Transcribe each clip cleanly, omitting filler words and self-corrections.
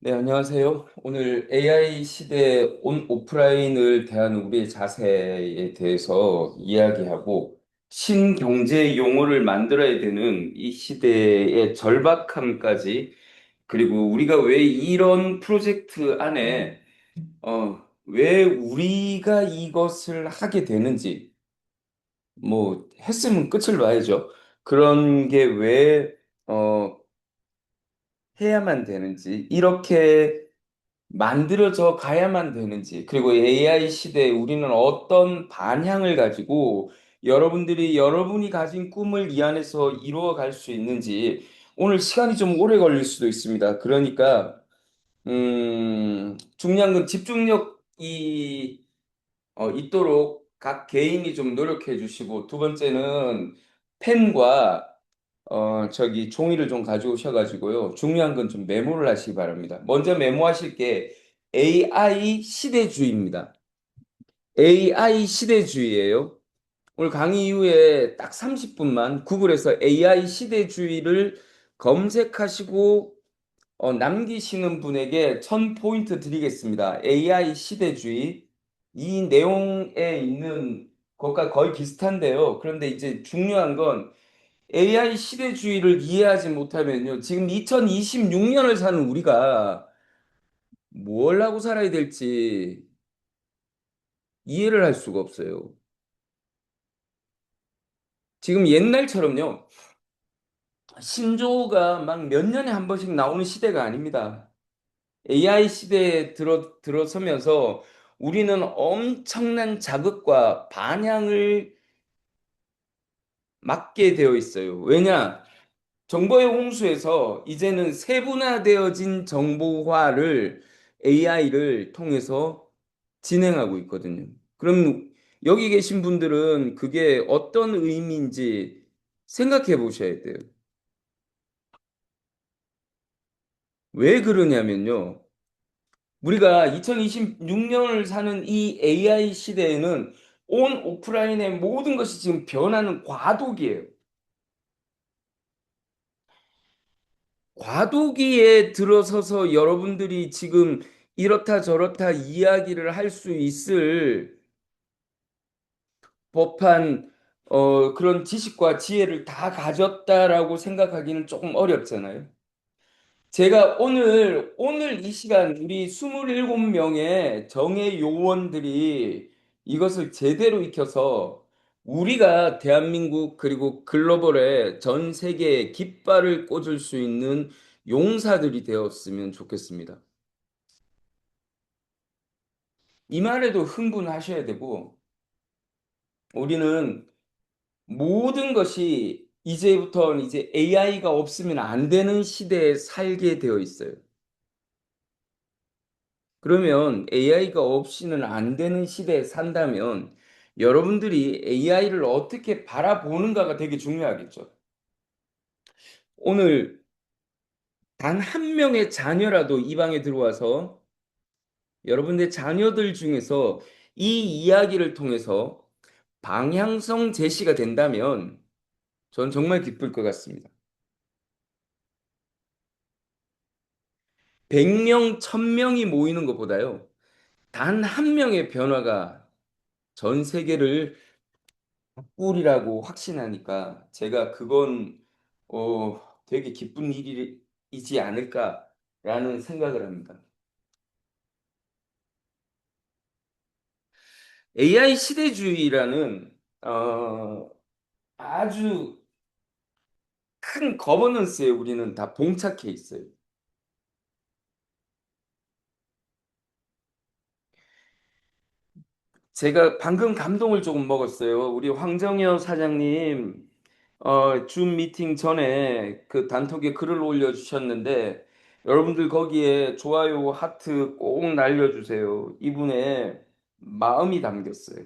네, 안녕하세요. 오늘 AI 시대 온 오프라인을 대하는 우리의 자세에 대해서 이야기하고 신경제 용어를 만들어야 되는 이 시대의 절박함까지 그리고 우리가 왜 이런 프로젝트 안에 왜 우리가 이것을 하게 되는지 뭐 했으면 끝을 봐야죠. 그런 게 왜 해야만 되는지 이렇게 만들어져 가야만 되는지, 그리고 AI 시대에 우리는 어떤 반향을 가지고 여러분들이 여러분이 가진 꿈을 이 안에서 이루어 갈 수 있는지, 오늘 시간이 좀 오래 걸릴 수도 있습니다. 그러니까, 중요한 건 집중력이 있도록 각 개인이 좀 노력해 주시고, 두 번째는 펜과 종이를 좀 가져오셔가지고요. 중요한 건 좀 메모를 하시기 바랍니다. 먼저 메모하실 게 AI 시대주의입니다. AI 시대주의예요. 오늘 강의 이후에 딱 30분만 구글에서 AI 시대주의를 검색하시고 남기시는 분에게 1000포인트 드리겠습니다. AI 시대주의. 이 내용에 있는 것과 거의 비슷한데요. 그런데 이제 중요한 건 AI 시대주의를 이해하지 못하면요. 지금 2026년을 사는 우리가 뭘 하고 살아야 될지 이해를 할 수가 없어요. 지금 옛날처럼요. 신조어가 막 몇 년에 한 번씩 나오는 시대가 아닙니다. AI 시대에 들어서면서 우리는 엄청난 자극과 반향을 맞게 되어 있어요. 왜냐? 정보의 홍수에서 이제는 세분화되어진 정보화를 AI를 통해서 진행하고 있거든요. 그럼 여기 계신 분들은 그게 어떤 의미인지 생각해 보셔야 돼요. 왜 그러냐면요. 우리가 2026년을 사는 이 AI 시대에는 온 오프라인의 모든 것이 지금 변하는 과도기예요. 과도기에 들어서서 여러분들이 지금 이렇다 저렇다 이야기를 할 수 있을 법한 그런 지식과 지혜를 다 가졌다라고 생각하기는 조금 어렵잖아요. 제가 오늘 이 시간 우리 27명의 정예 요원들이 이것을 제대로 익혀서 우리가 대한민국 그리고 글로벌에 전 세계에 깃발을 꽂을 수 있는 용사들이 되었으면 좋겠습니다. 이 말에도 흥분하셔야 되고, 우리는 모든 것이 이제부터는 이제 AI가 없으면 안 되는 시대에 살게 되어 있어요. 그러면 AI가 없이는 안 되는 시대에 산다면 여러분들이 AI를 어떻게 바라보는가가 되게 중요하겠죠. 오늘 단 한 명의 자녀라도 이 방에 들어와서 여러분의 자녀들 중에서 이 이야기를 통해서 방향성 제시가 된다면 전 정말 기쁠 것 같습니다. 100명, 1000명이 모이는 것보다요. 단 한 명의 변화가 전 세계를 꿀이라고 확신하니까 제가 그건 되게 기쁜 일이지 않을까라는 생각을 합니다. AI 시대주의라는 아주 큰 거버넌스에 우리는 다 봉착해 있어요. 제가 방금 감동을 조금 먹었어요. 우리 황정여 사장님 줌 미팅 전에 그 단톡에 글을 올려주셨는데 여러분들 거기에 좋아요, 하트 꼭 날려주세요. 이분의 마음이 담겼어요.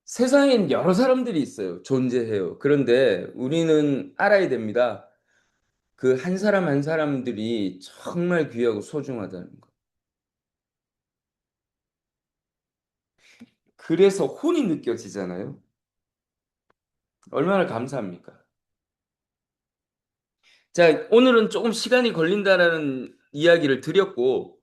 세상엔 여러 사람들이 있어요. 존재해요. 그런데 우리는 알아야 됩니다. 그 한 사람 한 사람들이 정말 귀하고 소중하다는 거. 그래서 혼이 느껴지잖아요. 얼마나 감사합니까? 자, 오늘은 조금 시간이 걸린다라는 이야기를 드렸고,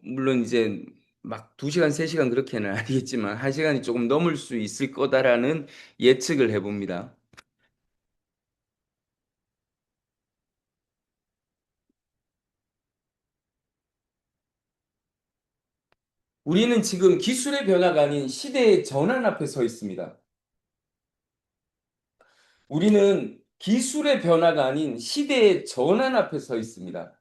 물론 이제 막 2시간, 3시간 그렇게는 아니겠지만, 1시간이 조금 넘을 수 있을 거다라는 예측을 해봅니다. 우리는 지금 기술의 변화가 아닌 시대의 전환 앞에 서 있습니다. 우리는 기술의 변화가 아닌 시대의 전환 앞에 서 있습니다.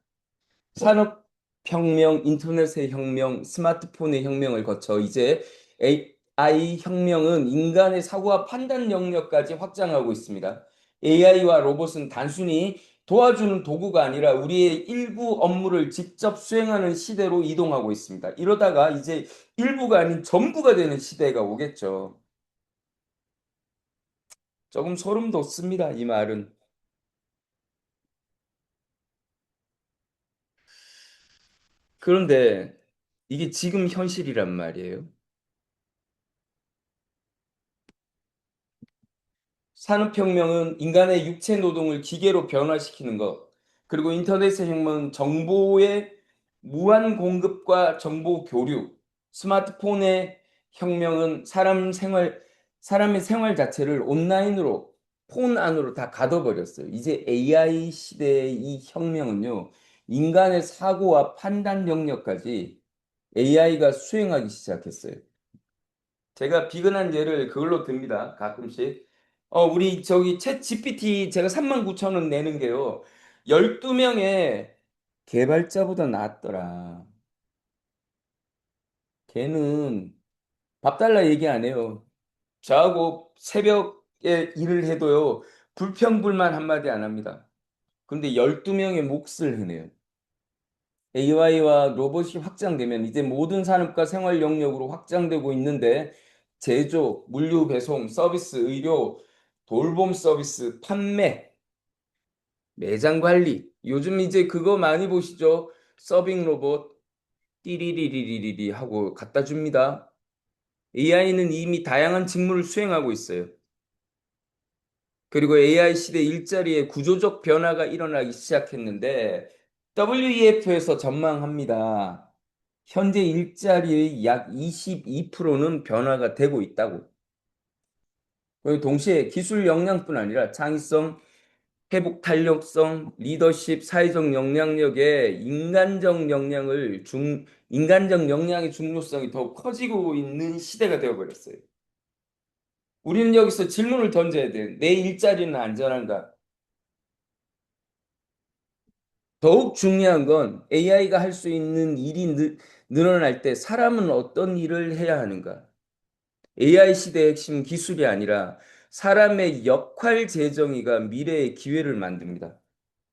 산업혁명, 인터넷의 혁명, 스마트폰의 혁명을 거쳐 이제 AI 혁명은 인간의 사고와 판단 영역까지 확장하고 있습니다. AI와 로봇은 단순히 도와주는 도구가 아니라 우리의 일부 업무를 직접 수행하는 시대로 이동하고 있습니다. 이러다가 이제 일부가 아닌 전부가 되는 시대가 오겠죠. 조금 소름 돋습니다, 이 말은. 그런데 이게 지금 현실이란 말이에요. 산업혁명은 인간의 육체 노동을 기계로 변화시키는 것, 그리고 인터넷의 혁명은 정보의 무한 공급과 정보 교류, 스마트폰의 혁명은 사람의 생활 자체를 온라인으로, 폰 안으로 다 가둬버렸어요. 이제 AI 시대의 이 혁명은요, 인간의 사고와 판단 영역까지 AI가 수행하기 시작했어요. 제가 비근한 예를 그걸로 듭니다. 가끔씩. 우리 저기 챗 GPT 제가 39,000원 내는 게요. 12명의 개발자보다 낫더라. 걔는 밥 달라 얘기 안 해요. 저하고 새벽에 일을 해도요. 불평불만 한마디 안 합니다. 근데 12명의 몫을 해내요. AI와 로봇이 확장되면 이제 모든 산업과 생활 영역으로 확장되고 있는데 제조, 물류 배송, 서비스, 의료, 돌봄 서비스, 판매, 매장 관리. 요즘 이제 그거 많이 보시죠? 서빙 로봇 띠리리리리리 하고 갖다 줍니다. AI는 이미 다양한 직무를 수행하고 있어요. 그리고 AI 시대 일자리에 구조적 변화가 일어나기 시작했는데 WEF에서 전망합니다. 현재 일자리의 약 22%는 변화가 되고 있다고. 그리고 동시에 기술 역량뿐 아니라 창의성, 회복 탄력성, 리더십, 사회적 역량력의 인간적 역량의 중요성이 더 커지고 있는 시대가 되어버렸어요. 우리는 여기서 질문을 던져야 돼. 내 일자리는 안전한가? 더욱 중요한 건 AI가 할 수 있는 일이 늘어날 때 사람은 어떤 일을 해야 하는가? AI 시대의 핵심 기술이 아니라 사람의 역할 재정의가 미래의 기회를 만듭니다.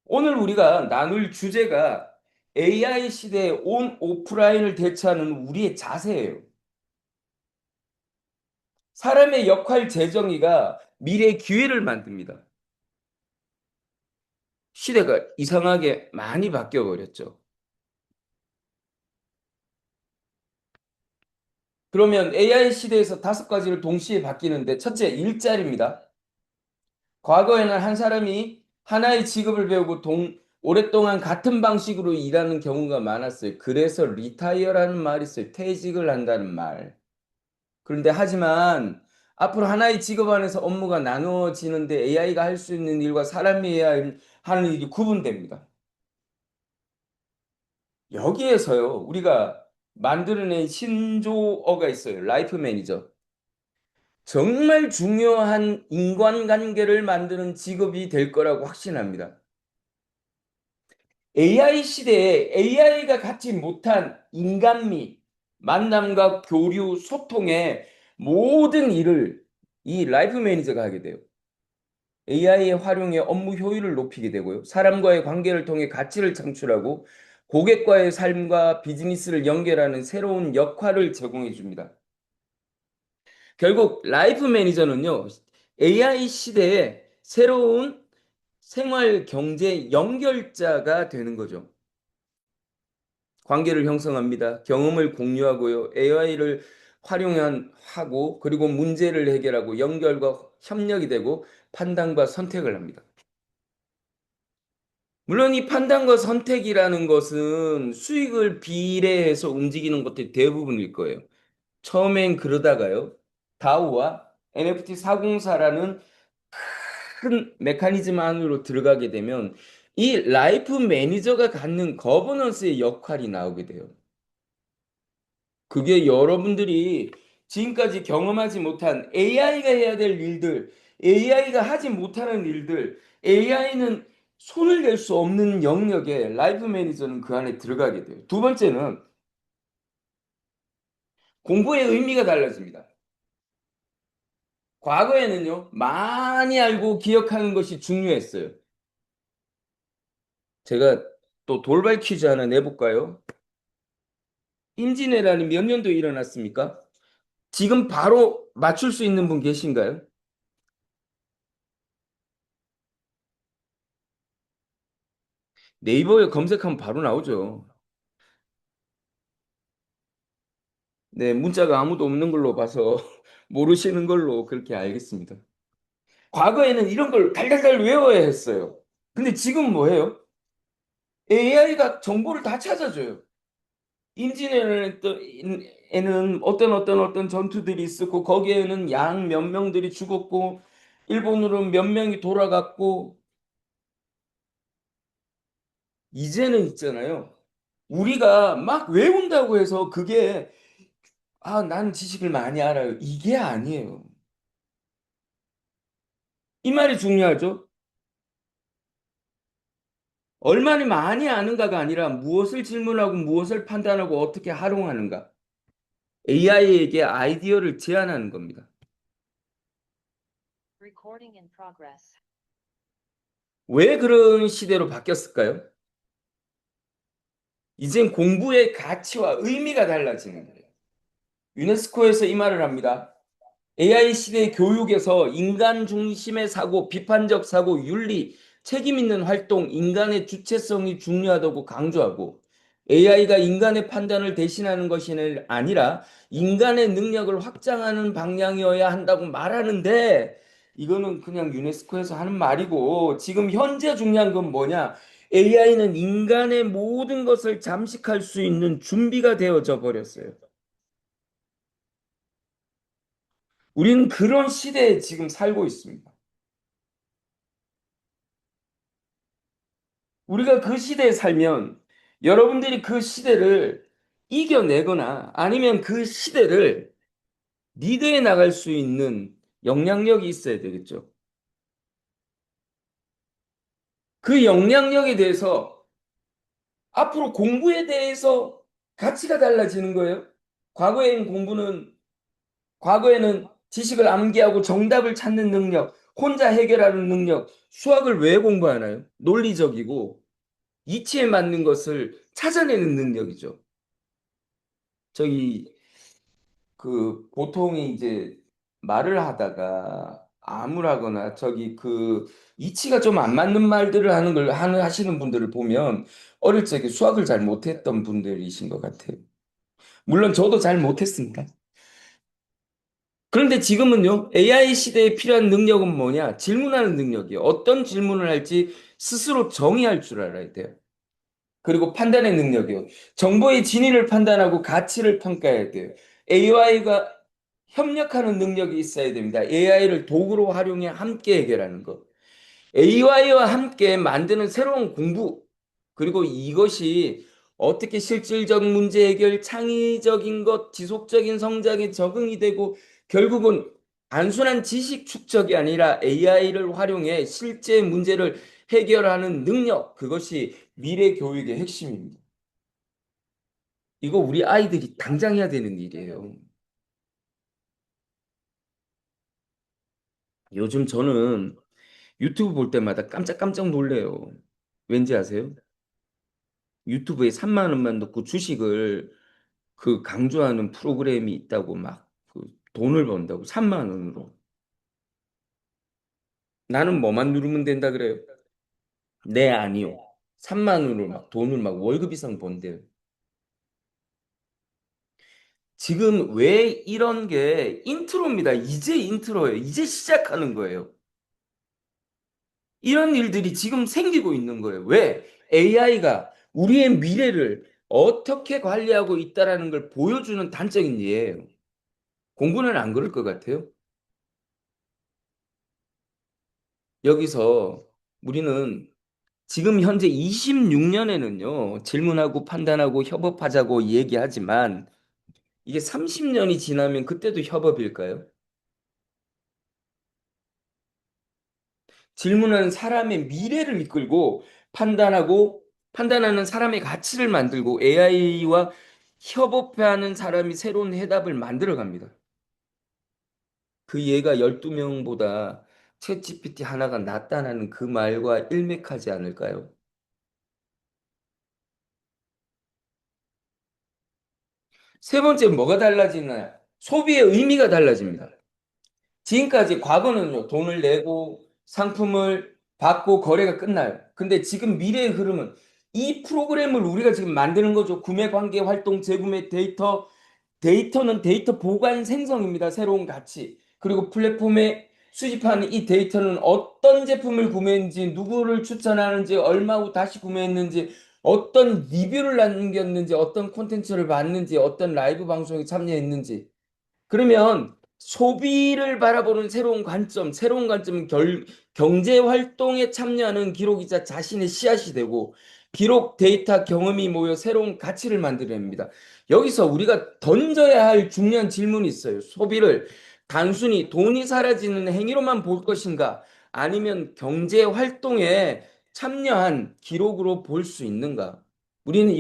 오늘 우리가 나눌 주제가 AI 시대의 온 오프라인을 대처하는 우리의 자세예요. 사람의 역할 재정의가 미래의 기회를 만듭니다. 시대가 이상하게 많이 바뀌어 버렸죠. 그러면 AI 시대에서 5가지를 동시에 바뀌는데 첫째, 일자리입니다. 과거에는 한 사람이 하나의 직업을 배우고 오랫동안 같은 방식으로 일하는 경우가 많았어요. 그래서 리타이어라는 말이 있어요. 퇴직을 한다는 말. 그런데 하지만 앞으로 하나의 직업 안에서 업무가 나누어지는데 AI가 할 수 있는 일과 사람이 해야 하는 일이 구분됩니다. 여기에서요, 우리가 만들어낸 신조어가 있어요. 라이프 매니저. 정말 중요한 인간관계를 만드는 직업이 될 거라고 확신합니다. AI 시대에 AI가 갖지 못한 인간미, 만남과 교류, 소통의 모든 일을 이 라이프 매니저가 하게 돼요. AI의 활용에 업무 효율을 높이게 되고요. 사람과의 관계를 통해 가치를 창출하고 고객과의 삶과 비즈니스를 연결하는 새로운 역할을 제공해 줍니다. 결국 라이프 매니저는요, AI 시대에 새로운 생활 경제 연결자가 되는 거죠. 관계를 형성합니다. 경험을 공유하고요. AI를 하고 그리고 문제를 해결하고 연결과 협력이 되고 판단과 선택을 합니다. 물론 이 판단과 선택이라는 것은 수익을 비례해서 움직이는 것들이 대부분일 거예요. 처음엔 그러다가요. 다우와 NFT 404라는 큰 메커니즘 안으로 들어가게 되면 이 라이프 매니저가 갖는 거버넌스의 역할이 나오게 돼요. 그게 여러분들이 지금까지 경험하지 못한 AI가 해야 될 일들, AI가 하지 못하는 일들, AI는 손을 댈 수 없는 영역에 라이프 매니저는 그 안에 들어가게 돼요. 두 번째는 공부의 의미가 달라집니다. 과거에는요, 많이 알고 기억하는 것이 중요했어요. 제가 또 돌발 퀴즈 하나 내볼까요? 임진왜란이 몇 년도에 일어났습니까? 지금 바로 맞출 수 있는 분 계신가요? 네이버에 검색하면 바로 나오죠. 네, 문자가 아무도 없는 걸로 봐서 모르시는 걸로 그렇게 알겠습니다. 과거에는 이런 걸 달달달 외워야 했어요. 근데 지금 뭐 해요? AI가 정보를 다 찾아줘요. 임진왜란에는 어떤 전투들이 있었고 거기에는 양 몇 명들이 죽었고 일본으로 몇 명이 돌아갔고 이제는 있잖아요. 우리가 막 외운다고 해서 그게 아, 난 지식을 많이 알아요. 이게 아니에요. 이 말이 중요하죠. 얼마나 많이 아는가가 아니라 무엇을 질문하고 무엇을 판단하고 어떻게 활용하는가. AI에게 아이디어를 제안하는 겁니다. 왜 그런 시대로 바뀌었을까요? 이젠 공부의 가치와 의미가 달라지는 거예요. 유네스코에서 이 말을 합니다. AI 시대 교육에서 인간 중심의 사고, 비판적 사고, 윤리, 책임 있는 활동, 인간의 주체성이 중요하다고 강조하고 AI가 인간의 판단을 대신하는 것이 아니라 인간의 능력을 확장하는 방향이어야 한다고 말하는데 이거는 그냥 유네스코에서 하는 말이고 지금 현재 중요한 건 뭐냐? AI는 인간의 모든 것을 잠식할 수 있는 준비가 되어져 버렸어요. 우리는 그런 시대에 지금 살고 있습니다. 우리가 그 시대에 살면 여러분들이 그 시대를 이겨내거나 아니면 그 시대를 리드해 나갈 수 있는 역량력이 있어야 되겠죠. 그 역량력에 대해서 앞으로 공부에 대해서 가치가 달라지는 거예요. 과거에는 공부는 과거에는 지식을 암기하고 정답을 찾는 능력, 혼자 해결하는 능력, 수학을 왜 공부하나요? 논리적이고 이치에 맞는 것을 찾아내는 능력이죠. 저기 보통이 이제 말을 하다가 암울하거나 저기 이치가 좀 안 맞는 말들을 하시는 분들을 보면 어릴 적에 수학을 잘 못했던 분들이신 것 같아요. 물론 저도 잘 못했습니다. 그런데 지금은요, AI 시대에 필요한 능력은 뭐냐? 질문하는 능력이에요. 어떤 질문을 할지 스스로 정의할 줄 알아야 돼요. 그리고 판단의 능력이요. 정보의 진위를 판단하고 가치를 평가해야 돼요. AI가 협력하는 능력이 있어야 됩니다. AI를 도구로 활용해 함께 해결하는 것. AI와 함께 만드는 새로운 공부. 그리고 이것이 어떻게 실질적 문제 해결, 창의적인 것, 지속적인 성장에 적응이 되고 결국은 단순한 지식 축적이 아니라 AI를 활용해 실제 문제를 해결하는 능력. 그것이 미래 교육의 핵심입니다. 이거 우리 아이들이 당장 해야 되는 일이에요. 요즘 저는 유튜브 볼 때마다 깜짝깜짝 놀래요. 왠지 아세요? 유튜브에 3만 원만 넣고 주식을 강조하는 프로그램이 있다고 돈을 번다고 3만 원으로. 나는 뭐만 누르면 된다 그래요. 네, 아니요. 3만 원으로 돈을 월급 이상 번대요. 지금 왜 이런 게 인트로입니다. 이제 인트로예요. 이제 시작하는 거예요. 이런 일들이 지금 생기고 있는 거예요. 왜? AI가 우리의 미래를 어떻게 관리하고 있다라는 걸 보여주는 단적인 예예요. 공부는 안 그럴 것 같아요. 여기서 우리는 지금 현재 26년에는요, 질문하고 판단하고 협업하자고 얘기하지만 이게 30년이 지나면 그때도 협업일까요? 질문은 사람의 미래를 이끌고 판단하고 판단하는 사람의 가치를 만들고 AI와 협업하는 사람이 새로운 해답을 만들어 갑니다. 그 예가 12명보다 챗GPT 하나가 낫다는 그 말과 일맥하지 않을까요? 세 번째 뭐가 달라지나요? 소비의 의미가 달라집니다. 지금까지 과거는요, 돈을 내고 상품을 받고 거래가 끝나요. 근데 지금 미래의 흐름은 이 프로그램을 우리가 지금 만드는 거죠. 구매 관계 활동 재구매 데이터, 데이터는 데이터 보관 생성입니다. 새로운 가치. 그리고 플랫폼에 수집하는 이 데이터는 어떤 제품을 구매했는지, 누구를 추천하는지, 얼마 후 다시 구매했는지, 어떤 리뷰를 남겼는지, 어떤 콘텐츠를 봤는지, 어떤 라이브 방송에 참여했는지. 그러면 소비를 바라보는 새로운 관점은 경제 활동에 참여하는 기록이자 자신의 씨앗이 되고, 기록, 데이터, 경험이 모여 새로운 가치를 만들어냅니다. 여기서 우리가 던져야 할 중요한 질문이 있어요. 소비를 단순히 돈이 사라지는 행위로만 볼 것인가? 아니면 경제 활동에 참여한 기록으로 볼 수 있는가? 우리는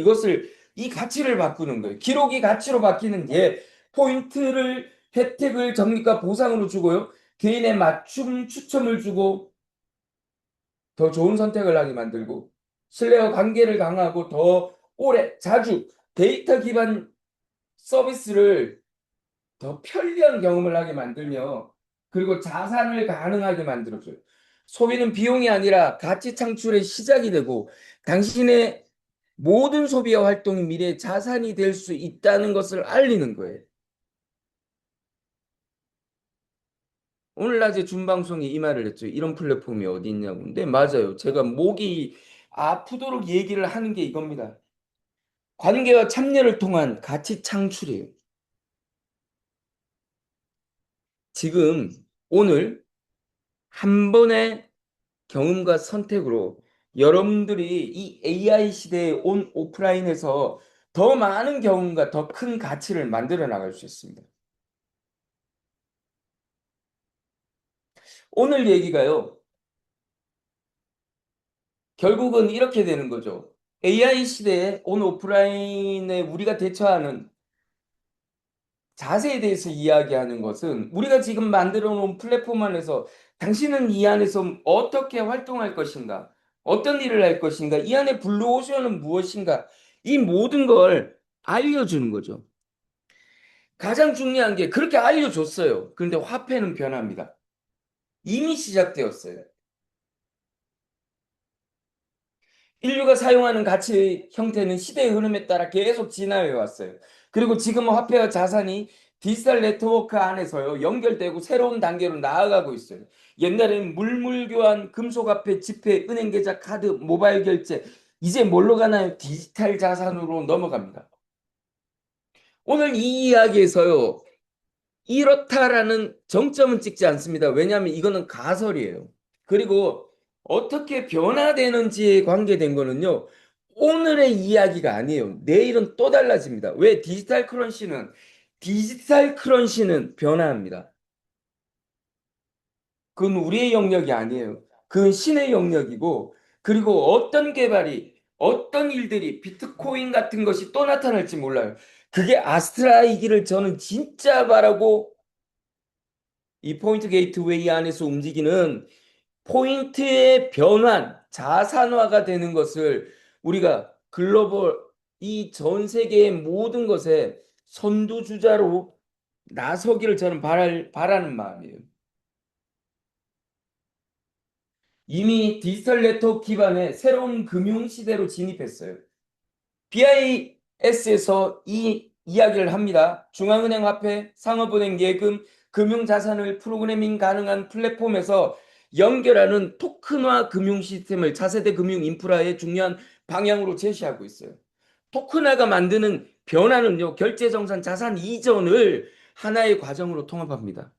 이 가치를 바꾸는 거예요. 기록이 가치로 바뀌는 게 포인트를 혜택을 적립과 보상으로 주고요. 개인의 맞춤 추첨을 주고 더 좋은 선택을 하게 만들고 신뢰와 관계를 강화하고 더 오래 자주 데이터 기반 서비스를 더 편리한 경험을 하게 만들며 그리고 자산을 가능하게 만들어줘요. 소비는 비용이 아니라 가치 창출의 시작이 되고 당신의 모든 소비와 활동이 미래의 자산이 될 수 있다는 것을 알리는 거예요. 오늘 낮에 준방송이 이 말을 했죠. 이런 플랫폼이 어디 있냐고. 근데 맞아요. 제가 목이 아프도록 얘기를 하는 게 이겁니다. 관계와 참여를 통한 가치 창출이에요. 지금 오늘 한 번의 경험과 선택으로 여러분들이 이 AI 시대의 온 오프라인에서 더 많은 경험과 더 큰 가치를 만들어 나갈 수 있습니다. 오늘 얘기가요. 결국은 이렇게 되는 거죠. AI 시대의 온 오프라인에 우리가 대처하는 자세에 대해서 이야기하는 것은 우리가 지금 만들어 놓은 플랫폼 안에서 당신은 이 안에서 어떻게 활동할 것인가? 어떤 일을 할 것인가? 이 안에 블루오션은 무엇인가? 이 모든 걸 알려주는 거죠. 가장 중요한 게 그렇게 알려줬어요. 그런데 화폐는 변합니다. 이미 시작되었어요. 인류가 사용하는 가치 형태는 시대의 흐름에 따라 계속 진화해 왔어요. 그리고 지금은 화폐와 자산이 디지털 네트워크 안에서요, 연결되고 새로운 단계로 나아가고 있어요. 옛날에는 물물교환, 금속화폐, 지폐, 은행계좌, 카드, 모바일 결제, 이제 뭘로 가나요? 디지털 자산으로 넘어갑니다. 오늘 이 이야기에서요, 이렇다라는 정점은 찍지 않습니다. 왜냐하면 이거는 가설이에요. 그리고 어떻게 변화되는지에 관계된 거는요, 오늘의 이야기가 아니에요. 내일은 또 달라집니다. 왜? 디지털 크런시는 변화합니다. 그건 우리의 영역이 아니에요. 그건 신의 영역이고, 그리고 어떤 개발이, 어떤 일들이 비트코인 같은 것이 또 나타날지 몰라요. 그게 아스트라이기를 저는 진짜 바라고 이 포인트 게이트웨이 안에서 움직이는 포인트의 변환, 자산화가 되는 것을 우리가 글로벌 이 전 세계의 모든 것에 선두주자로 나서기를 저는 바라는 마음이에요. 이미 디지털 네트워크 기반의 새로운 금융 시대로 진입했어요. BIS에서 이 이야기를 합니다. 중앙은행 화폐, 상업은행 예금, 금융자산을 프로그래밍 가능한 플랫폼에서 연결하는 토큰화 금융 시스템을 차세대 금융 인프라의 중요한 방향으로 제시하고 있어요. 토큰화가 만드는 변화는요, 결제정산 자산 이전을 하나의 과정으로 통합합니다.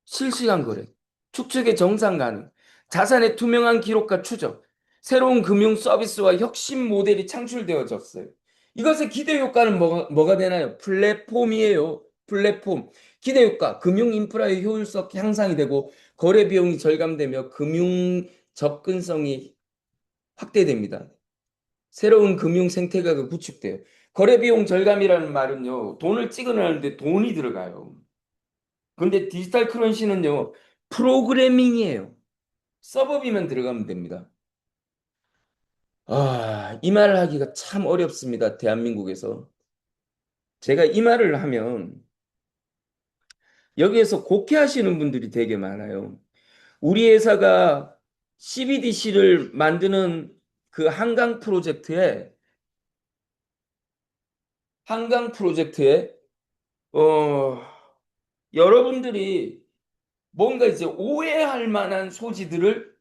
실시간 거래, 축적의 정상 가능, 자산의 투명한 기록과 추적, 새로운 금융 서비스와 혁신 모델이 창출되어졌어요. 이것의 기대 효과는 뭐가 되나요? 플랫폼이에요. 플랫폼. 기대 효과, 금융 인프라의 효율성 향상이 되고 거래 비용이 절감되며 금융 접근성이 확대됩니다. 새로운 금융 생태계가 구축돼요. 거래 비용 절감이라는 말은요, 돈을 찍어내는데 돈이 들어가요. 근데 디지털 크런시는요, 프로그래밍이에요. 서버비만 들어가면 됩니다. 이 말을 하기가 참 어렵습니다. 대한민국에서. 제가 이 말을 하면 여기에서 곡해하시는 분들이 되게 많아요. 우리 회사가 CBDC를 만드는 그 한강 프로젝트에, 어, 여러분들이 뭔가 이제 오해할 만한 소지들을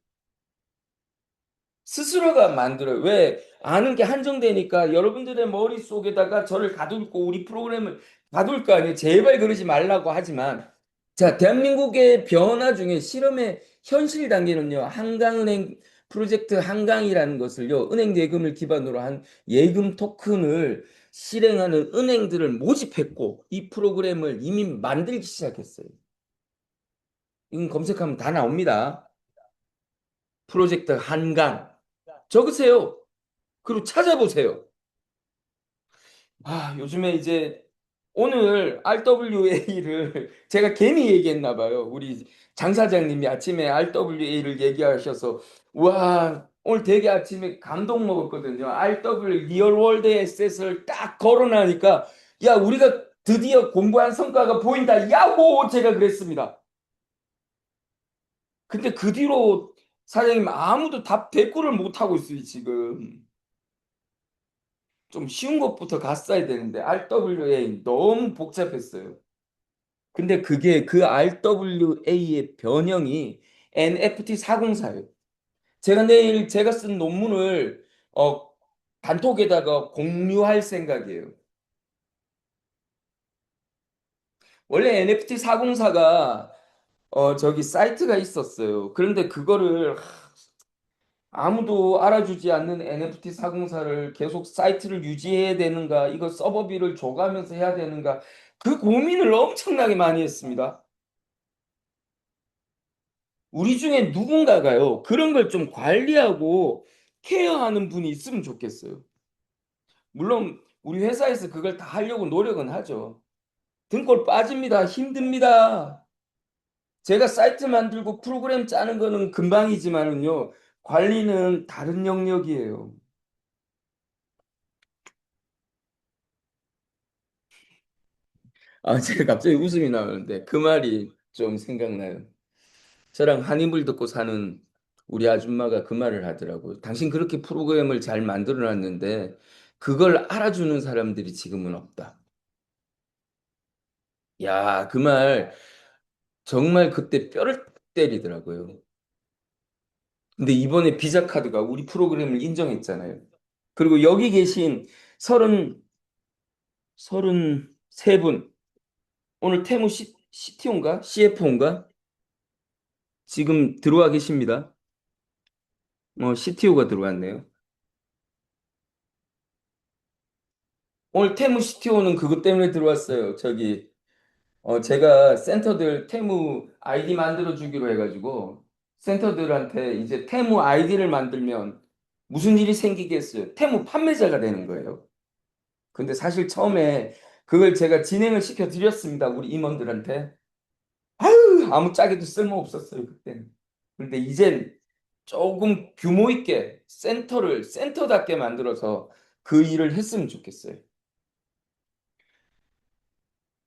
스스로가 만들어요. 왜? 아는 게 한정되니까 여러분들의 머릿속에다가 저를 가둘고 우리 프로그램을 가둘 거 아니에요. 제발 그러지 말라고 하지만. 자, 대한민국의 변화 중에 실험의 현실 단계는요, 한강은행 프로젝트 한강이라는 것을요, 은행 예금을 기반으로 한 예금 토큰을 실행하는 은행들을 모집했고, 이 프로그램을 이미 만들기 시작했어요. 이건 검색하면 다 나옵니다. 프로젝트 한강. 적으세요. 그리고 찾아보세요. 요즘에 이제 오늘 RWA를 제가 괜히 얘기했나 봐요. 우리 장 사장님이 아침에 RWA를 얘기하셔서 와, 오늘 되게 아침에 감동 먹었거든요. RW 리얼 월드 에셋을 딱 걸어놔니까 야, 우리가 드디어 공부한 성과가 보인다. 야호! 제가 그랬습니다. 근데 그 뒤로 사장님 아무도 답 대꾸를 못 하고 있어요, 지금. 좀 쉬운 것부터 갔어야 되는데 RWA 너무 복잡했어요. 근데 그게 그 RWA의 변형이 NFT 404예요. 제가 내일 제가 쓴 논문을 어, 단톡에다가 공유할 생각이에요. 원래 NFT 404가 저기 사이트가 있었어요. 그런데 그거를 아무도 알아주지 않는 NFT 404를 계속 사이트를 유지해야 되는가, 이거 서버비를 줘가면서 해야 되는가, 그 고민을 엄청나게 많이 했습니다. 우리 중에 누군가가요, 그런 걸 좀 관리하고 케어하는 분이 있으면 좋겠어요. 물론, 우리 회사에서 그걸 다 하려고 노력은 하죠. 등골 빠집니다. 힘듭니다. 제가 사이트 만들고 프로그램 짜는 거는 금방이지만은요, 관리는 다른 영역이에요. 제가 갑자기 웃음이 나오는데 그 말이 좀 생각나요. 저랑 한인물 듣고 사는 우리 아줌마가 그 말을 하더라고요. 당신 그렇게 프로그램을 잘 만들어 놨는데 그걸 알아주는 사람들이 지금은 없다. 야, 그 말 정말 그때 뼈를 때리더라고요. 근데 이번에 비자 카드가 우리 프로그램을 인정했잖아요. 그리고 여기 계신 서른 세 분, 오늘 테무 CTO인가? CFO인가? 지금 들어와 계십니다. CTO가 들어왔네요. 오늘 테무 CTO는 그것 때문에 들어왔어요. 제가 센터들 테무 아이디 만들어 주기로 해가지고, 센터들한테 이제 테무 아이디를 만들면 무슨 일이 생기겠어요? 테무 판매자가 되는 거예요. 근데 사실 처음에 그걸 제가 진행을 시켜 드렸습니다. 우리 임원들한테. 아무짝에도 쓸모 없었어요, 그때는. 근데 이젠 조금 규모 있게 센터를 센터답게 만들어서 그 일을 했으면 좋겠어요.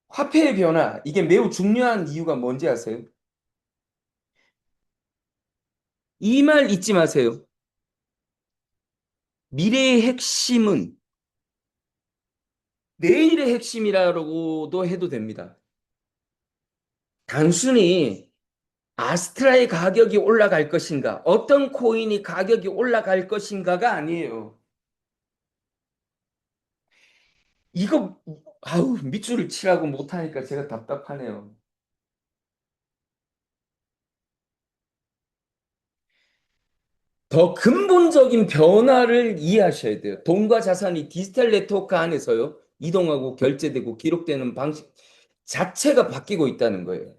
화폐의 변화, 이게 매우 중요한 이유가 뭔지 아세요? 이 말 잊지 마세요. 미래의 핵심은 내일의 핵심이라고도 해도 됩니다. 단순히 아스트라의 가격이 올라갈 것인가, 어떤 코인이 가격이 올라갈 것인가가 아니에요. 이거, 아우, 밑줄을 치라고 못하니까 제가 답답하네요. 더 근본적인 변화를 이해하셔야 돼요. 돈과 자산이 디지털 네트워크 안에서요, 이동하고 결제되고 기록되는 방식 자체가 바뀌고 있다는 거예요.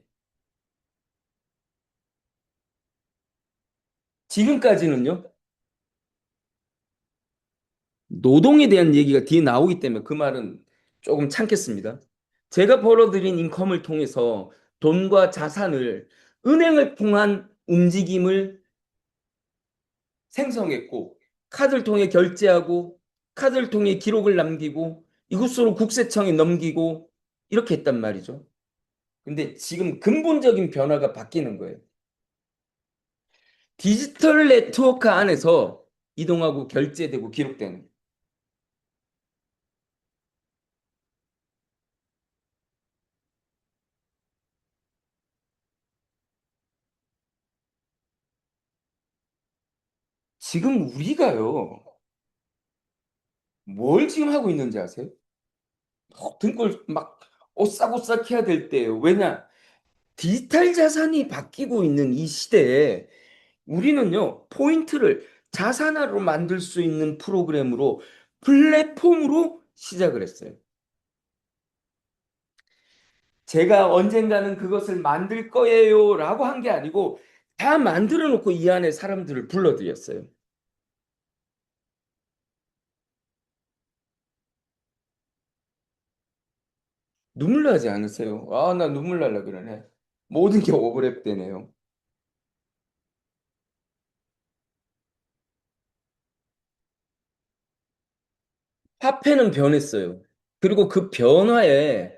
지금까지는요, 노동에 대한 얘기가 뒤에 나오기 때문에 그 말은 조금 참겠습니다. 제가 벌어들인 인컴을 통해서 돈과 자산을 은행을 통한 움직임을 생성했고, 카드를 통해 결제하고, 카드를 통해 기록을 남기고, 이것으로 국세청에 넘기고, 이렇게 했단 말이죠. 근데 지금 근본적인 변화가 바뀌는 거예요. 디지털 네트워크 안에서 이동하고 결제되고 기록되는. 지금 우리가요, 뭘 지금 하고 있는지 아세요? 등골 막 오싹오싹 해야 될 때예요. 왜냐? 디지털 자산이 바뀌고 있는 이 시대에 우리는요, 포인트를 자산화로 만들 수 있는 프로그램으로, 플랫폼으로 시작을 했어요. 제가 언젠가는 그것을 만들 거예요라고 한 게 아니고 다 만들어 놓고 이 안에 사람들을 불러들였어요. 눈물 나지 않으세요? 아, 나 눈물 날라 그러네. 모든 게 오버랩 되네요. 화폐는 변했어요. 그리고 그 변화에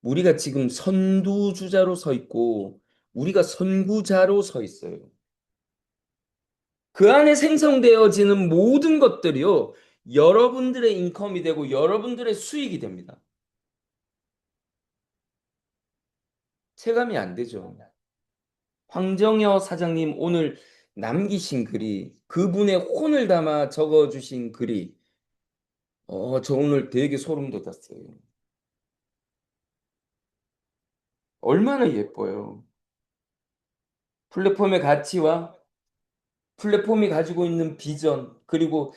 우리가 지금 선두주자로 서 있고 우리가 선구자로 서 있어요. 그 안에 생성되어지는 모든 것들이요, 여러분들의 인컴이 되고 여러분들의 수익이 됩니다. 체감이 안 되죠. 황정여 사장님 오늘 남기신 글이, 그분의 혼을 담아 적어주신 글이, 저 오늘 되게 소름 돋았어요. 얼마나 예뻐요. 플랫폼의 가치와 플랫폼이 가지고 있는 비전, 그리고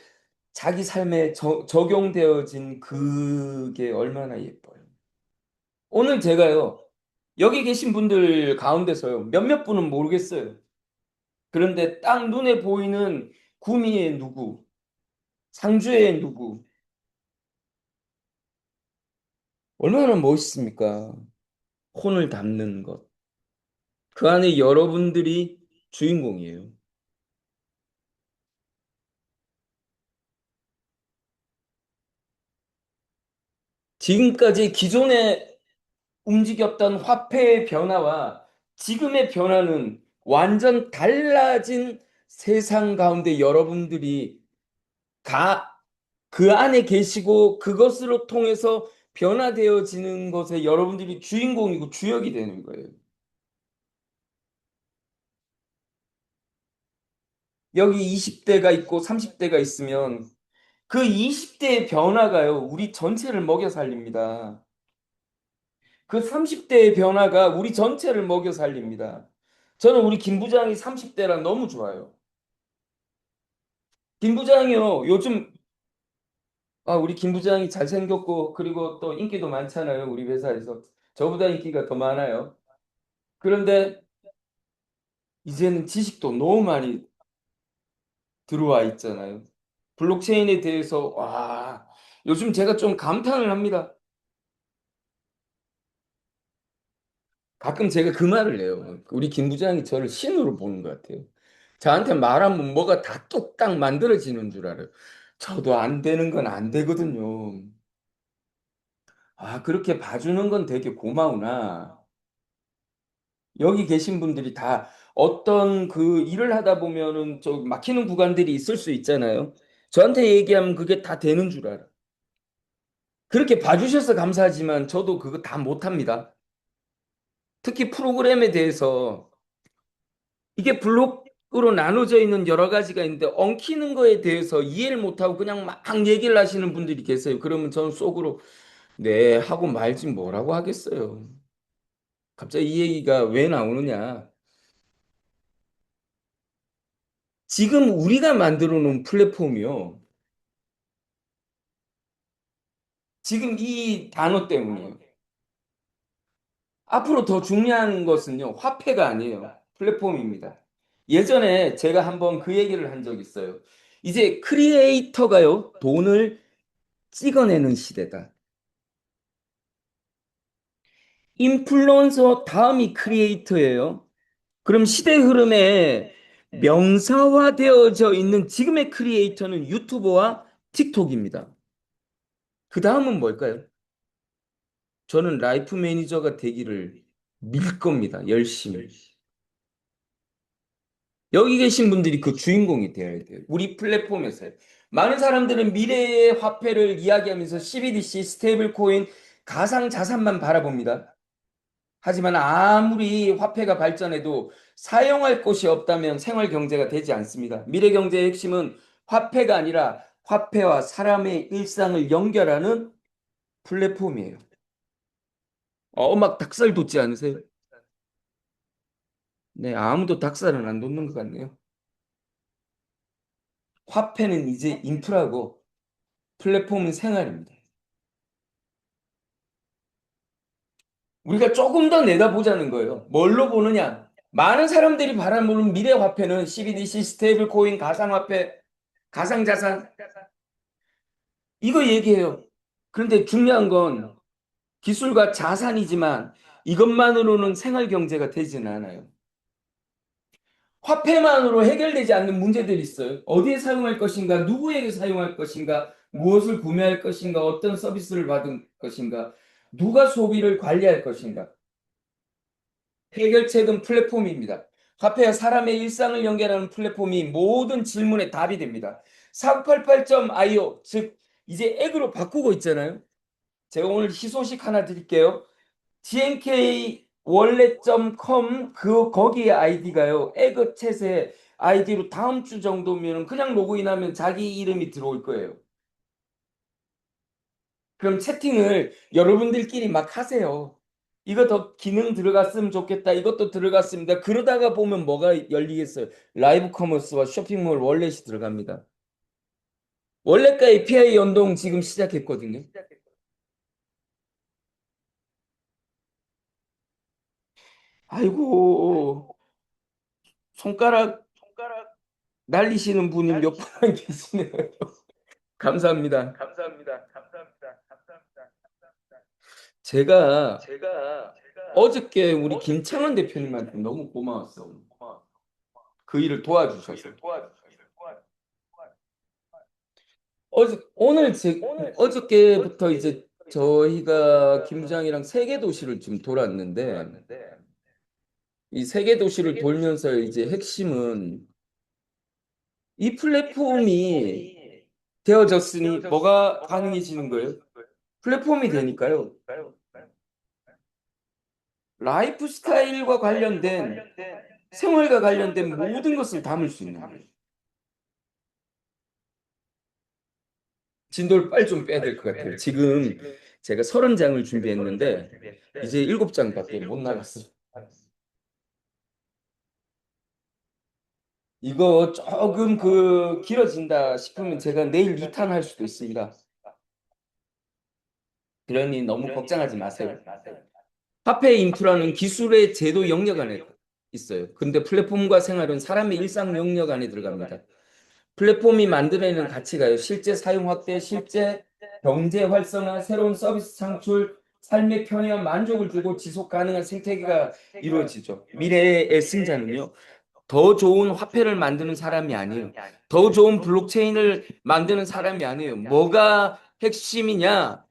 자기 삶에 적용되어진 그게 얼마나 예뻐요. 오늘 제가요, 여기 계신 분들 가운데서요, 몇몇 분은 모르겠어요. 그런데 딱 눈에 보이는 구미의 누구, 상주의 누구, 얼마나 멋있습니까? 혼을 담는 것. 그 안에 여러분들이 주인공이에요. 지금까지 기존에 움직였던 화폐의 변화와 지금의 변화는 완전 달라진 세상 가운데 여러분들이 가, 그 안에 계시고 그것으로 통해서 변화되어지는 것에 여러분들이 주인공이고 주역이 되는 거예요. 여기 20대가 있고 30대가 있으면 그 20대의 변화가요, 우리 전체를 먹여 살립니다. 그 30대의 변화가 우리 전체를 먹여 살립니다. 저는 우리 김 부장이 30대랑 너무 좋아요. 김 부장이요, 요즘, 우리 김 부장이 잘생겼고, 그리고 또 인기도 많잖아요, 우리 회사에서. 저보다 인기가 더 많아요. 그런데 이제는 지식도 너무 많이 들어와 있잖아요. 블록체인에 대해서, 와, 요즘 제가 좀 감탄을 합니다. 가끔 제가 그 말을 해요. 우리 김 부장이 저를 신으로 보는 것 같아요. 저한테 말하면 뭐가 다 뚝딱 만들어지는 줄 알아요. 저도 안 되는 건 안 되거든요. 그렇게 봐주는 건 되게 고마우나, 여기 계신 분들이 다 어떤 그 일을 하다 보면은 저 막히는 구간들이 있을 수 있잖아요. 저한테 얘기하면 그게 다 되는 줄 알아. 그렇게 봐주셔서 감사하지만 저도 그거 다 못합니다. 특히 프로그램에 대해서 이게 블록으로 나눠져 있는 여러 가지가 있는데 엉키는 거에 대해서 이해를 못하고 그냥 막 얘기를 하시는 분들이 계세요. 그러면 저는 속으로 네 하고 말지 뭐라고 하겠어요. 갑자기 이 얘기가 왜 나오느냐. 지금 우리가 만들어 놓은 플랫폼이요. 지금 이 단어 때문이에요. 앞으로 더 중요한 것은요, 화폐가 아니에요. 플랫폼입니다. 예전에 제가 한번 그 얘기를 한 적이 있어요. 이제 크리에이터가요, 돈을 찍어내는 시대다. 인플루언서 다음이 크리에이터예요. 그럼 시대 흐름에 명사화되어져 있는 지금의 크리에이터는 유튜버와 틱톡입니다. 그 다음은 뭘까요? 저는 라이프 매니저가 되기를 밀 겁니다. 열심히. 여기 계신 분들이 그 주인공이 되어야 돼요. 우리 플랫폼에서요. 많은 사람들은 미래의 화폐를 이야기하면서 CBDC, 스테이블 코인, 가상 자산만 바라봅니다. 하지만 아무리 화폐가 발전해도 사용할 곳이 없다면 생활 경제가 되지 않습니다. 미래 경제의 핵심은 화폐가 아니라 화폐와 사람의 일상을 연결하는 플랫폼이에요. 막 닭살 돋지 않으세요? 네, 아무도 닭살은 안 돋는 것 같네요. 화폐는 이제 인프라고 플랫폼은 생활입니다. 우리가 조금 더 내다보자는 거예요. 뭘로 보느냐? 많은 사람들이 바라보는 미래 화폐는 CBDC, 스테이블 코인, 가상화폐, 가상자산, 이거 얘기해요. 그런데 중요한 건 기술과 자산이지만 이것만으로는 생활 경제가 되지는 않아요. 화폐만으로 해결되지 않는 문제들이 있어요. 어디에 사용할 것인가, 누구에게 사용할 것인가, 무엇을 구매할 것인가, 어떤 서비스를 받을 것인가, 누가 소비를 관리할 것인가. 해결책은 플랫폼입니다. 화폐와 사람의 일상을 연결하는 플랫폼이 모든 질문에 답이 됩니다. 488.io, 즉 이제 액으로 바꾸고 있잖아요. 제가 오늘 희소식 하나 드릴게요. GNK월렛.com 거기에 아이디가요. 에그챗의 아이디로 다음 주 정도면 그냥 로그인하면 자기 이름이 들어올 거예요. 그럼 채팅을 여러분들끼리 막 하세요. 이거 더 기능 들어갔으면 좋겠다. 이것도 들어갔습니다. 그러다가 보면 뭐가 열리겠어요? 라이브 커머스와 쇼핑몰 월렛이 들어갑니다. 월렛과 API 연동 지금 시작했거든요. 아이고, 손가락 날리시는 분이 몇 분 안 계시네요. 감사합니다. 제가 어저께 우리 김창원 대표님한테 너무 고마웠어. 그 일을 도와주셔서. 오늘 어저께부터 이제 저희가 김 부장이랑 세계 도시를 좀 돌았는데 이 세계 도시를 돌면서 이제 핵심은 이 플랫폼이 되어졌으니 뭐가 가능해지는 거예요? 플랫폼이 되니까요. 라이프 스타일과 관련된 생활과 관련된 모든 것을 담을 수 있는 거예요. 진도를 빨리 좀 빼야 될 것 같아요. 지금 제가 30장을 준비했는데 이제 7장밖에 못 나갔어요. 이거 조금 길어진다 싶으면 제가 내일 2탄 할 수도 있습니다. 그러니 너무 걱정하지 마세요. 화폐 인프라는 기술의 제도 영역 안에 있어요. 근데 플랫폼과 생활은 사람의 일상 영역 안에 들어갑니다. 플랫폼이 만들어내는 가치가요. 실제 사용 확대, 실제 경제 활성화, 새로운 서비스 창출, 삶의 편의와 만족을 주고 지속 가능한 생태계가 이루어지죠. 미래의 승자는요. 더 좋은 화폐를 만드는 사람이 아니에요. 더 좋은 블록체인을 만드는 사람이 아니에요. 뭐가 핵심이냐?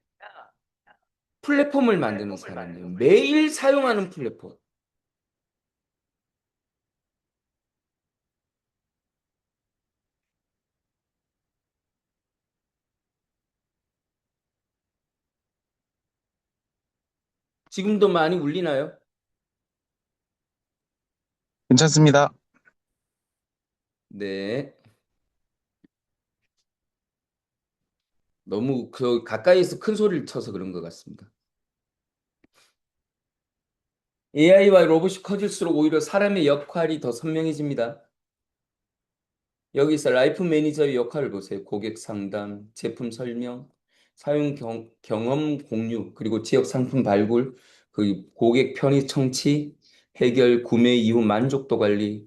플랫폼을 만드는 사람이에요. 매일 사용하는 플랫폼. 지금도 많이 울리나요? 괜찮습니다. 네. 너무 그 가까이에서 큰 소리를 쳐서 그런 것 같습니다. AI와 로봇이 커질수록 오히려 사람의 역할이 더 선명해집니다. 여기서 라이프 매니저의 역할을 보세요. 고객 상담, 제품 설명, 경험 공유, 그리고 지역 상품 발굴, 그 고객 편의 청취, 해결, 구매 이후 만족도 관리,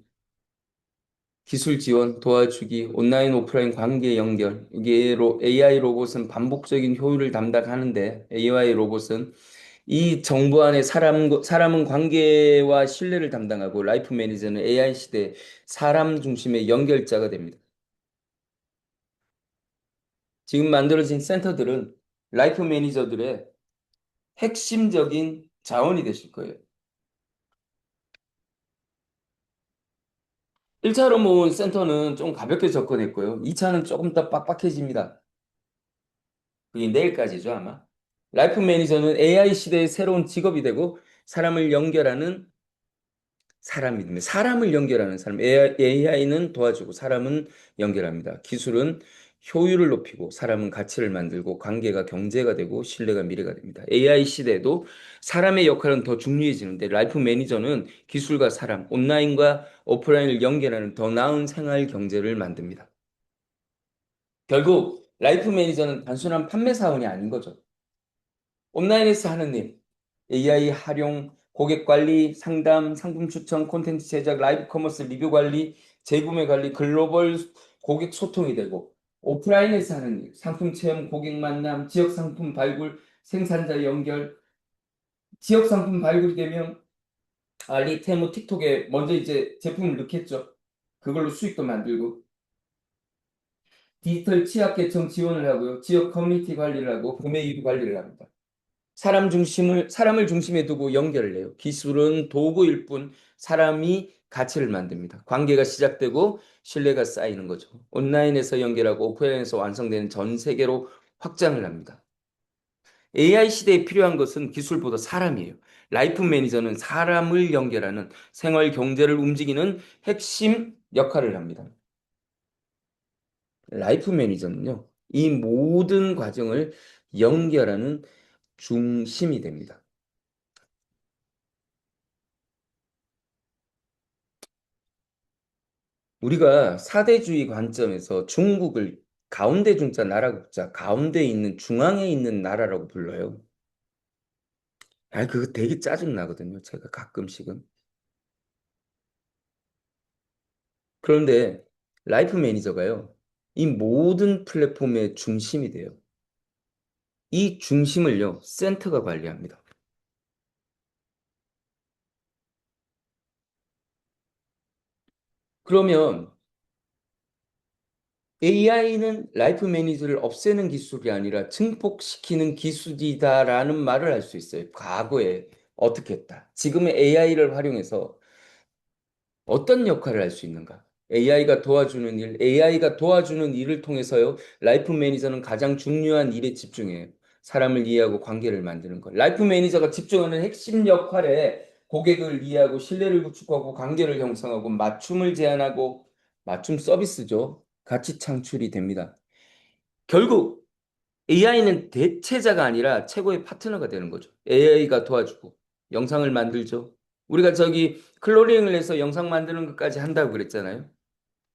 기술 지원, 도와주기, 온라인, 오프라인 관계 연결. 이게 AI 로봇은 반복적인 효율을 담당하는데 AI 로봇은 이 정보 안에 사람은 관계와 신뢰를 담당하고 라이프 매니저는 AI 시대 사람 중심의 연결자가 됩니다. 지금 만들어진 센터들은 라이프 매니저들의 핵심적인 자원이 되실 거예요. 1차로 모은 센터는 좀 가볍게 접근했고요. 2차는 조금 더 빡빡해집니다. 그게 내일까지죠, 아마. 라이프 매니저는 AI 시대의 새로운 직업이 되고 사람을 연결하는 사람이 됩니다. 사람을 연결하는 사람. AI는 도와주고 사람은 연결합니다. 기술은 효율을 높이고 사람은 가치를 만들고 관계가 경제가 되고 신뢰가 미래가 됩니다. AI 시대에도 사람의 역할은 더 중요해지는데 라이프 매니저는 기술과 사람, 온라인과 오프라인을 연결하는 더 나은 생활 경제를 만듭니다. 결국 라이프 매니저는 단순한 판매 사원이 아닌 거죠. 온라인에서 하는 일, AI 활용, 고객 관리, 상담, 상품 추천, 콘텐츠 제작, 라이브 커머스, 리뷰 관리, 재구매 관리, 글로벌 고객 소통이 되고, 오프라인에서 하는 일, 상품 체험, 고객 만남, 지역 상품 발굴, 생산자 연결, 지역 상품 발굴이 되면 알리, 테무, 틱톡에 먼저 이제 제품을 넣겠죠. 그걸로 수익도 만들고, 디지털 취약계층 지원을 하고요. 지역 커뮤니티 관리를 하고, 구매 이유 관리를 합니다. 사람을 중심에 두고 연결을 해요. 기술은 도구일 뿐 사람이 가치를 만듭니다. 관계가 시작되고 신뢰가 쌓이는 거죠. 온라인에서 연결하고 오프라인에서 완성되는 전 세계로 확장을 합니다. AI 시대에 필요한 것은 기술보다 사람이에요. 라이프 매니저는 사람을 연결하는 생활 경제를 움직이는 핵심 역할을 합니다. 라이프 매니저는요, 이 모든 과정을 연결하는 중심이 됩니다. 우리가 사대주의 관점에서 중국을 가운데 중자 나라 국자 가운데 있는 중앙에 있는 나라라고 불러요. 그거 되게 짜증 나거든요. 제가 가끔씩은. 그런데 라이프 매니저가요. 이 모든 플랫폼의 중심이 돼요. 이 중심을요. 센터가 관리합니다. 그러면 AI는 라이프 매니저를 없애는 기술이 아니라 증폭시키는 기술이다라는 말을 할 수 있어요. 과거에 어떻게 했다. 지금의 AI를 활용해서 어떤 역할을 할 수 있는가? AI가 도와주는 일을 통해서요, 라이프 매니저는 가장 중요한 일에 집중해요. 사람을 이해하고 관계를 만드는 것. 라이프 매니저가 집중하는 핵심 역할에 고객을 이해하고 신뢰를 구축하고 관계를 형성하고 맞춤을 제안하고 맞춤 서비스죠. 가치 창출이 됩니다. 결국 AI는 대체자가 아니라 최고의 파트너가 되는 거죠. AI가 도와주고 영상을 만들죠. 우리가 저기 클로링을 해서 영상 만드는 것까지 한다고 그랬잖아요.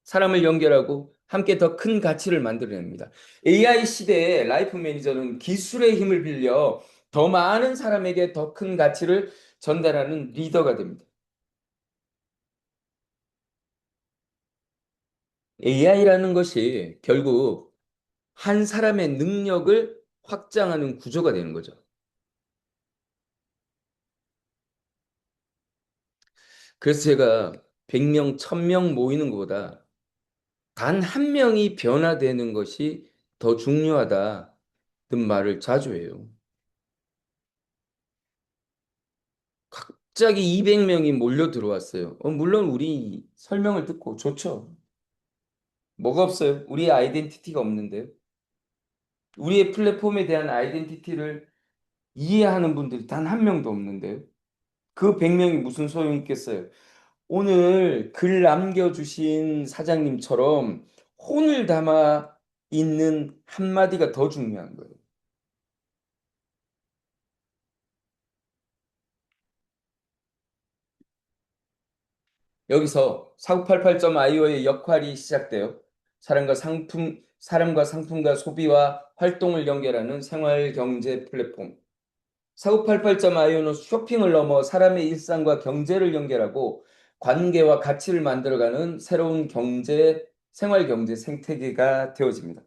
사람을 연결하고 함께 더 큰 가치를 만들어냅니다. AI 시대에 라이프 매니저는 기술의 힘을 빌려 더 많은 사람에게 더 큰 가치를 전달하는 리더가 됩니다. AI라는 것이 결국 한 사람의 능력을 확장하는 구조가 되는 거죠. 그래서 제가 100명, 1000명 모이는 것보다 단 한 명이 변화되는 것이 더 중요하다는 말을 자주 해요. 갑자기 200명이 몰려 들어왔어요. 물론 우리 설명을 듣고 좋죠. 뭐가 없어요? 우리의 아이덴티티가 없는데요. 우리의 플랫폼에 대한 아이덴티티를 이해하는 분들이 단 한 명도 없는데요. 그 100명이 무슨 소용이 있겠어요? 오늘 글 남겨주신 사장님처럼 혼을 담아 있는 한마디가 더 중요한 거예요. 여기서 4988.io의 역할이 시작돼요. 사람과 상품과 소비와 활동을 연결하는 생활 경제 플랫폼. 4988.io는 쇼핑을 넘어 사람의 일상과 경제를 연결하고 관계와 가치를 만들어가는 새로운 생활 경제 생태계가 되어집니다.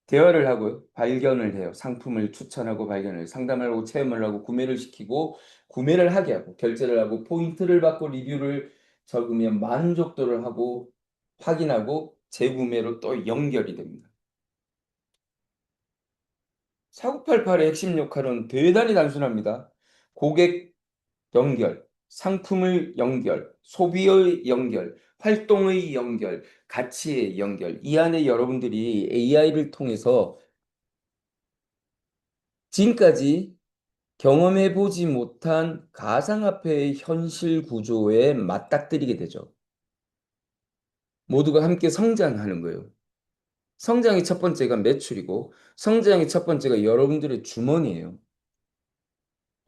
대화를 하고요. 발견을 해요. 상품을 추천하고 발견을 상담을 하고 체험을 하고 구매를 시키고 구매를 하게 하고 결제를 하고 포인트를 받고 리뷰를 적으면 만족도를 하고 확인하고 재구매로 또 연결이 됩니다. 4988의 핵심 역할은 대단히 단순합니다. 고객 연결, 상품의 연결, 소비의 연결, 활동의 연결, 가치의 연결. 이 안에 여러분들이 AI를 통해서 지금까지 경험해보지 못한 가상화폐의 현실 구조에 맞닥뜨리게 되죠. 모두가 함께 성장하는 거예요. 성장의 첫 번째가 매출이고, 성장의 첫 번째가 여러분들의 주머니예요.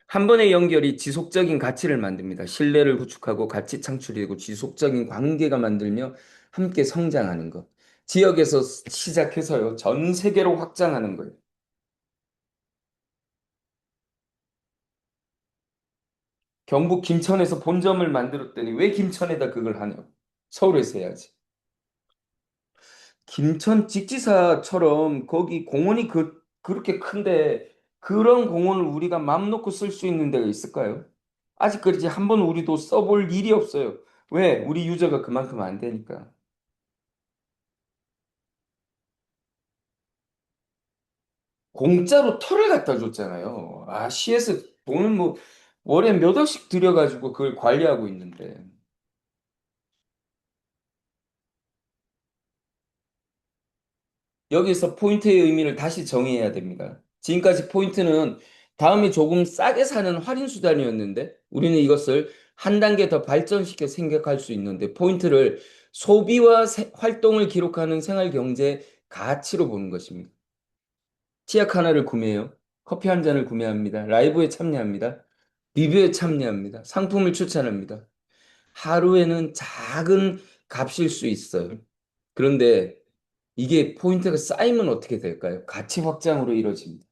한 번의 연결이 지속적인 가치를 만듭니다. 신뢰를 구축하고 가치 창출이 되고 지속적인 관계가 만들며 함께 성장하는 것. 지역에서 시작해서요, 전 세계로 확장하는 거예요. 경북 김천에서 본점을 만들었더니 왜 김천에다 그걸 하냐고. 서울에서 해야지. 김천 직지사처럼 거기 공원이 그렇게 큰데 그런 공원을 우리가 맘 놓고 쓸 수 있는 데가 있을까요? 아직까지 한 번 우리도 써볼 일이 없어요. 왜? 우리 유저가 그만큼 안 되니까. 공짜로 털을 갖다 줬잖아요. 아, CS 돈은 뭐 월에 몇 억씩 들여가지고 그걸 관리하고 있는데. 여기서 포인트의 의미를 다시 정의해야 됩니다. 지금까지 포인트는 다음에 조금 싸게 사는 할인 수단이었는데 우리는 이것을 한 단계 더 발전시켜 생각할 수 있는데 포인트를 소비와 활동을 기록하는 생활 경제 가치로 보는 것입니다. 치약 하나를 구매해요. 커피 한 잔을 구매합니다. 라이브에 참여합니다. 리뷰에 참여합니다. 상품을 추천합니다. 하루에는 작은 값일 수 있어요. 그런데 이게 포인트가 쌓이면 어떻게 될까요? 가치 확장으로 이루어집니다.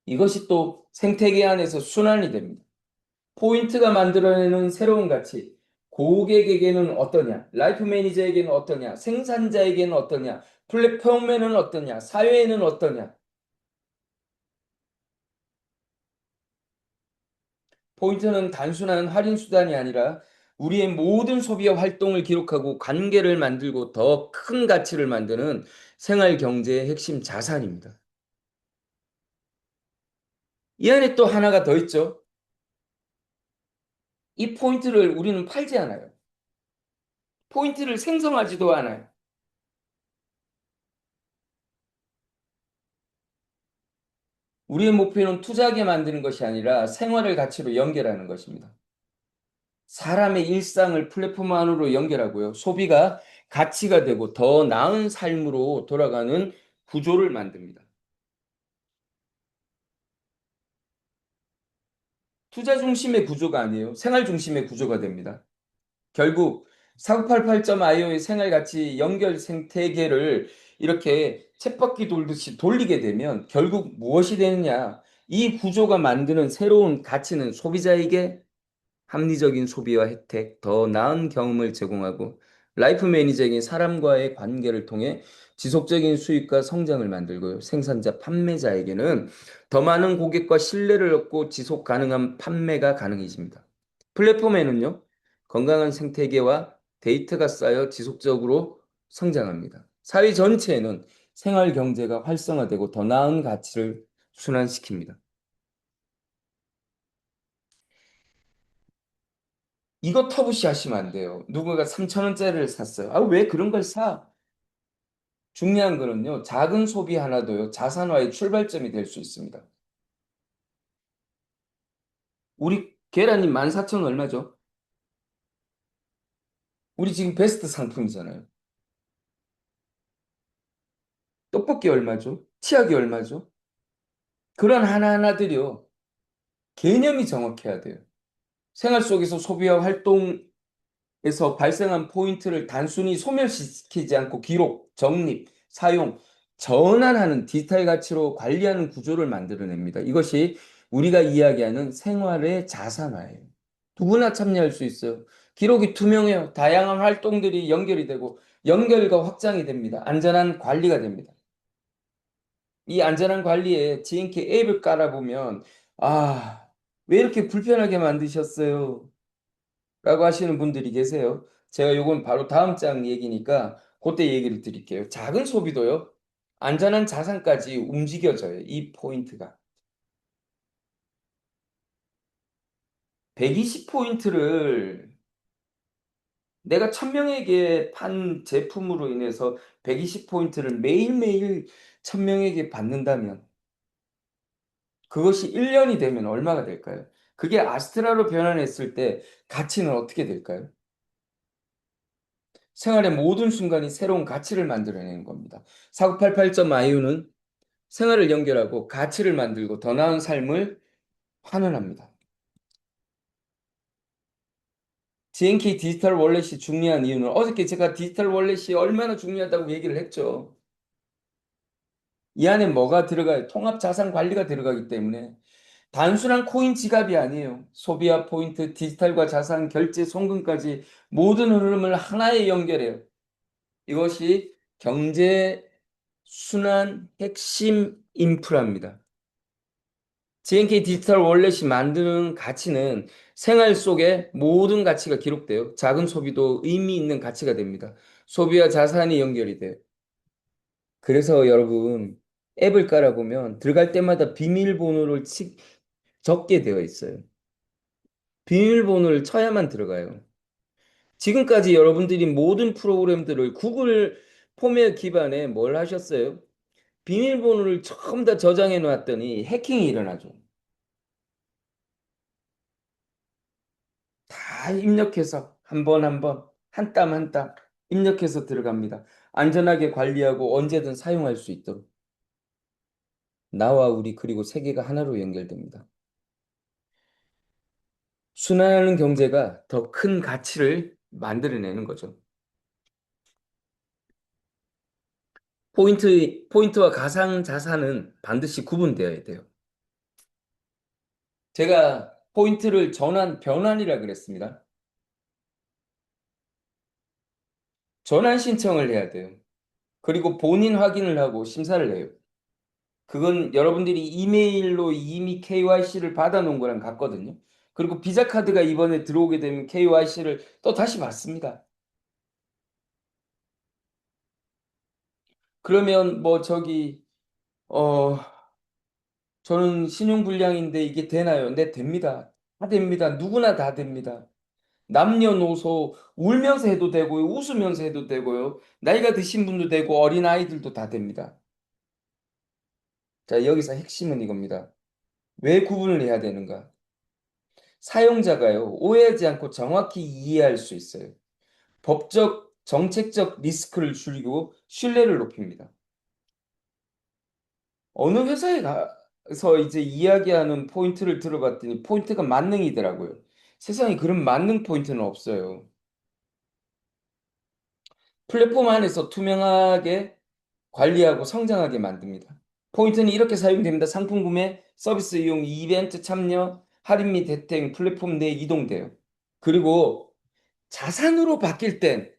이것이 또 생태계 안에서 순환이 됩니다. 포인트가 만들어내는 새로운 가치. 고객에게는 어떠냐? 라이프 매니저에게는 어떠냐? 생산자에게는 어떠냐? 플랫폼에는 어떠냐? 사회에는 어떠냐? 포인트는 단순한 할인 수단이 아니라 우리의 모든 소비와 활동을 기록하고 관계를 만들고 더 큰 가치를 만드는 생활 경제의 핵심 자산입니다. 이 안에 또 하나가 더 있죠. 이 포인트를 우리는 팔지 않아요. 포인트를 생성하지도 않아요. 우리의 목표는 투자하게 만드는 것이 아니라 생활을 가치로 연결하는 것입니다. 사람의 일상을 플랫폼 안으로 연결하고요. 소비가 가치가 되고 더 나은 삶으로 돌아가는 구조를 만듭니다. 투자 중심의 구조가 아니에요. 생활 중심의 구조가 됩니다. 결국 4988.io의 생활가치 연결 생태계를 이렇게 쳇바퀴 돌듯이 돌리게 되면 결국 무엇이 되느냐? 이 구조가 만드는 새로운 가치는 소비자에게 합리적인 소비와 혜택, 더 나은 경험을 제공하고 라이프 매니저에게 사람과의 관계를 통해 지속적인 수익과 성장을 만들고요. 생산자, 판매자에게는 더 많은 고객과 신뢰를 얻고 지속 가능한 판매가 가능해집니다. 플랫폼에는요, 건강한 생태계와 데이터가 쌓여 지속적으로 성장합니다. 사회 전체에는 생활 경제가 활성화되고 더 나은 가치를 순환시킵니다. 이거 터부시 하시면 안 돼요. 누군가 3천 원짜리를 샀어요. 아, 왜 그런 걸 사? 중요한 거는요, 작은 소비 하나도요, 자산화의 출발점이 될 수 있습니다. 우리 계란이 14,000원 얼마죠? 우리 지금 베스트 상품이잖아요. 떡볶이 얼마죠? 치약이 얼마죠? 그런 하나하나들이요. 개념이 정확해야 돼요. 생활 속에서 소비와 활동에서 발생한 포인트를 단순히 소멸시키지 않고 기록, 정립, 사용, 전환하는 디지털 가치로 관리하는 구조를 만들어냅니다. 이것이 우리가 이야기하는 생활의 자산화예요. 누구나 참여할 수 있어요. 기록이 투명해요. 다양한 활동들이 연결이 되고 연결과 확장이 됩니다. 안전한 관리가 됩니다. 이 안전한 관리에 GNK 앱을 깔아보면 아, 왜 이렇게 불편하게 만드셨어요? 라고 하시는 분들이 계세요. 제가 요건 바로 다음 장 얘기니까 그때 얘기를 드릴게요. 작은 소비도요. 안전한 자산까지 움직여져요. 이 포인트가. 120포인트를 내가 1000명에게 판 제품으로 인해서 120포인트를 매일매일 1000명에게 받는다면 그것이 1년이 되면 얼마가 될까요? 그게 아스트라로 변환했을 때 가치는 어떻게 될까요? 생활의 모든 순간이 새로운 가치를 만들어내는 겁니다. 4988.iu는 생활을 연결하고 가치를 만들고 더 나은 삶을 환원합니다. GNK 디지털 월렛이 중요한 이유는 어저께 제가 디지털 월렛이 얼마나 중요하다고 얘기를 했죠. 이 안에 뭐가 들어가요? 통합 자산 관리가 들어가기 때문에 단순한 코인 지갑이 아니에요. 소비와 포인트, 디지털과 자산, 결제, 송금까지 모든 흐름을 하나에 연결해요. 이것이 경제 순환 핵심 인프라입니다. GNK 디지털 월렛이 만드는 가치는 생활 속에 모든 가치가 기록돼요. 작은 소비도 의미 있는 가치가 됩니다. 소비와 자산이 연결이 돼요. 그래서 여러분 앱을 깔아보면 들어갈 때마다 비밀번호를 적게 되어 있어요. 비밀번호를 쳐야만 들어가요. 지금까지 여러분들이 모든 프로그램들을 구글 폼에 기반해 뭘 하셨어요? 비밀번호를 처음 다 저장해 놨더니 해킹이 일어나죠. 다 입력해서 한 번 한 번, 한 땀 한 땀 입력해서 들어갑니다. 안전하게 관리하고 언제든 사용할 수 있도록. 나와 우리 그리고 세계가 하나로 연결됩니다. 순환하는 경제가 더 큰 가치를 만들어내는 거죠. 포인트와 가상 자산은 반드시 구분되어야 돼요. 제가 포인트를 변환이라 그랬습니다. 전환 신청을 해야 돼요. 그리고 본인 확인을 하고 심사를 해요. 그건 여러분들이 이메일로 이미 KYC를 받아놓은 거랑 같거든요. 그리고 비자 카드가 이번에 들어오게 되면 KYC를 또 다시 받습니다. 그러면 뭐 어 저는 신용불량인데 이게 되나요? 네, 됩니다. 다 됩니다. 누구나 다 됩니다. 남녀노소 울면서 해도 되고요. 웃으면서 해도 되고요. 나이가 드신 분도 되고 어린아이들도 다 됩니다. 자, 여기서 핵심은 이겁니다. 왜 구분을 해야 되는가? 사용자가요, 오해하지 않고 정확히 이해할 수 있어요. 법적, 정책적 리스크를 줄이고 신뢰를 높입니다. 어느 회사에 가서 이제 이야기하는 포인트를 들어봤더니 포인트가 만능이더라고요. 세상에 그런 만능 포인트는 없어요. 플랫폼 안에서 투명하게 관리하고 성장하게 만듭니다. 포인트는 이렇게 사용됩니다. 상품 구매, 서비스 이용, 이벤트 참여, 할인 및 혜택, 플랫폼 내에 이동돼요. 그리고 자산으로 바뀔 땐